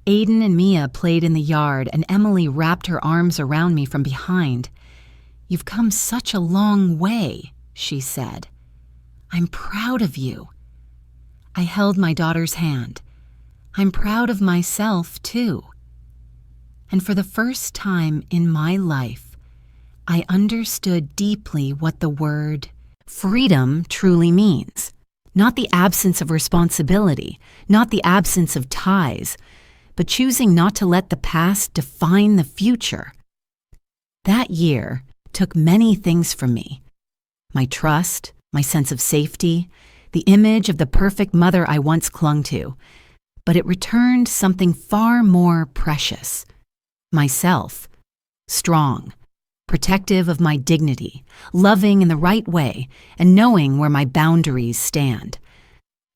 Aiden and Mia played in the yard, and Emily wrapped her arms around me from behind. "You've come such a long way," she said. "I'm proud of you." I held my daughter's hand. I'm proud of myself, too. And for the first time in my life, I understood deeply what the word freedom truly means. Not the absence of responsibility, not the absence of ties, but choosing not to let the past define the future. That year took many things from me. My trust, my sense of safety, the image of the perfect mother I once clung to. But it returned something far more precious. Myself, strong, protective of my dignity, loving in the right way, and knowing where my boundaries stand.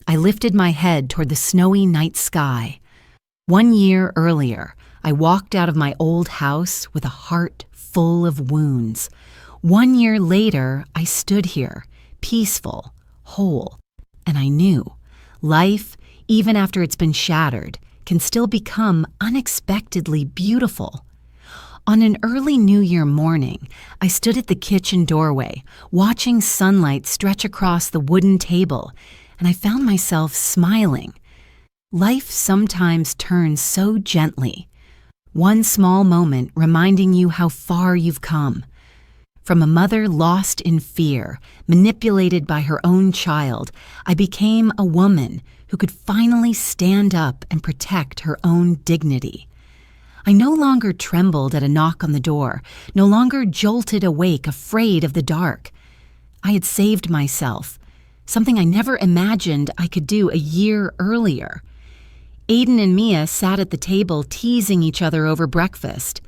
I lifted my head toward the snowy night sky. 1 year earlier, I walked out of my old house with a heart full of wounds. 1 year later, I stood here, peaceful, whole, and I knew life, even after it's been shattered, can still become unexpectedly beautiful. On an early New Year morning, I stood at the kitchen doorway, watching sunlight stretch across the wooden table, and I found myself smiling. Life sometimes turns so gently. One small moment reminding you how far you've come. From a mother lost in fear, manipulated by her own child, I became a woman who could finally stand up and protect her own dignity. I no longer trembled at a knock on the door, no longer jolted awake, afraid of the dark. I had saved myself, something I never imagined I could do a year earlier. Aiden and Mia sat at the table teasing each other over breakfast.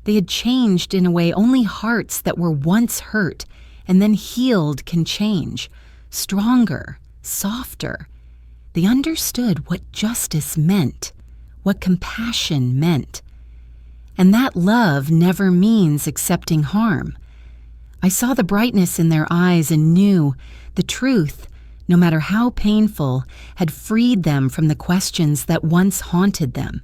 They had changed in a way only hearts that were once hurt and then healed can change. Stronger, softer. They understood what justice meant, what compassion meant. And that love never means accepting harm. I saw the brightness in their eyes and knew the truth, no matter how painful, had freed them from the questions that once haunted them.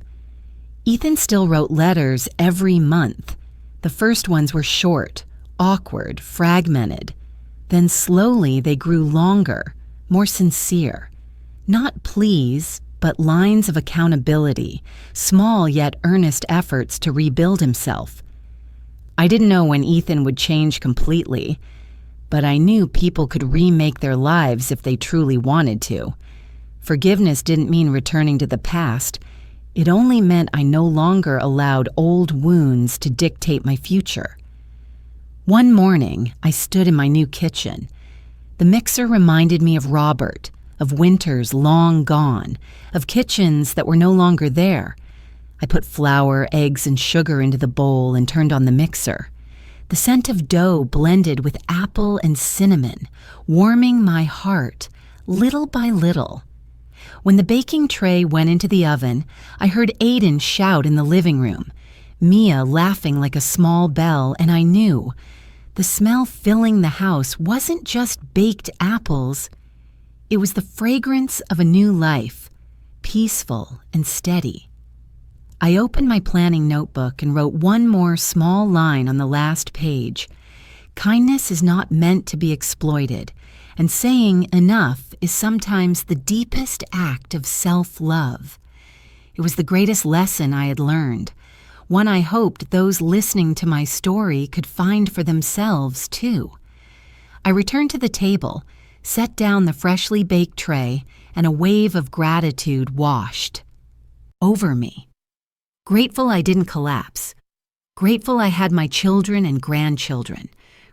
Ethan still wrote letters every month. The first ones were short, awkward, fragmented. Then slowly they grew longer, more sincere. Not pleas, but lines of accountability, small yet earnest efforts to rebuild himself. I didn't know when Ethan would change completely, but I knew people could remake their lives if they truly wanted to. Forgiveness didn't mean returning to the past. It only meant I no longer allowed old wounds to dictate my future. One morning, I stood in my new kitchen. The mixer reminded me of Robert, of winters long gone, of kitchens that were no longer there. I put flour, eggs, and sugar into the bowl and turned on the mixer. The scent of dough blended with apple and cinnamon, warming my heart, little by little. When the baking tray went into the oven, I heard Aiden shout in the living room, Mia laughing like a small bell, and I knew the smell filling the house wasn't just baked apples. It was the fragrance of a new life, peaceful and steady. I opened my planning notebook and wrote one more small line on the last page. Kindness is not meant to be exploited, and saying enough is sometimes the deepest act of self-love. It was the greatest lesson I had learned, one I hoped those listening to my story could find for themselves too. I returned to the table, set down the freshly baked tray, and a wave of gratitude washed over me. Grateful I didn't collapse. Grateful I had my children and grandchildren.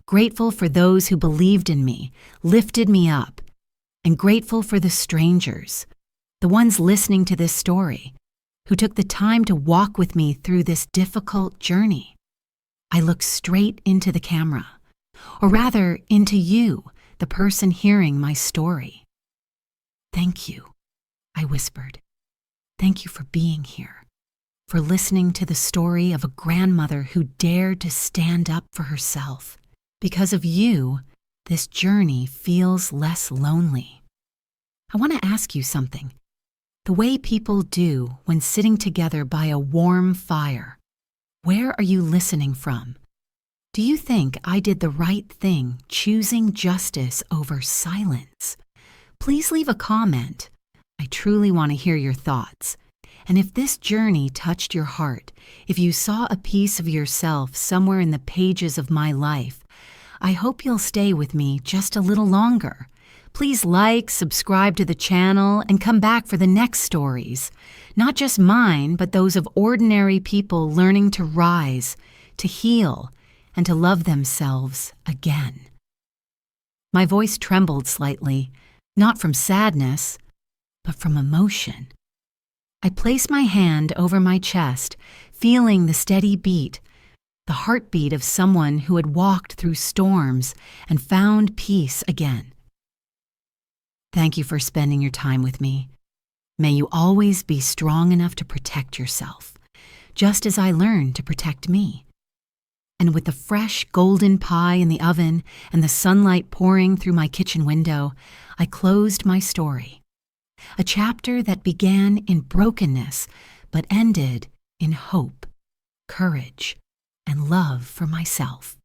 Grateful for those who believed in me, lifted me up. And grateful for the strangers, the ones listening to this story, who took the time to walk with me through this difficult journey. I looked straight into the camera, or rather into you, the person hearing my story. "Thank you," I whispered. "Thank you for being here, for listening to the story of a grandmother who dared to stand up for herself. Because of you, this journey feels less lonely." I want to ask you something. The way people do when sitting together by a warm fire, where are you listening from? Do you think I did the right thing choosing justice over silence? Please leave a comment. I truly want to hear your thoughts. And if this journey touched your heart, if you saw a piece of yourself somewhere in the pages of my life, I hope you'll stay with me just a little longer. Please like, subscribe to the channel, and come back for the next stories. Not just mine, but those of ordinary people learning to rise, to heal, and to love themselves again. My voice trembled slightly, not from sadness, but from emotion. I placed my hand over my chest, feeling the steady beat, the heartbeat of someone who had walked through storms and found peace again. Thank you for spending your time with me. May you always be strong enough to protect yourself, just as I learned to protect me. And with the fresh golden pie in the oven and the sunlight pouring through my kitchen window, I closed my story. A chapter that began in brokenness, but ended in hope, courage, and love for myself.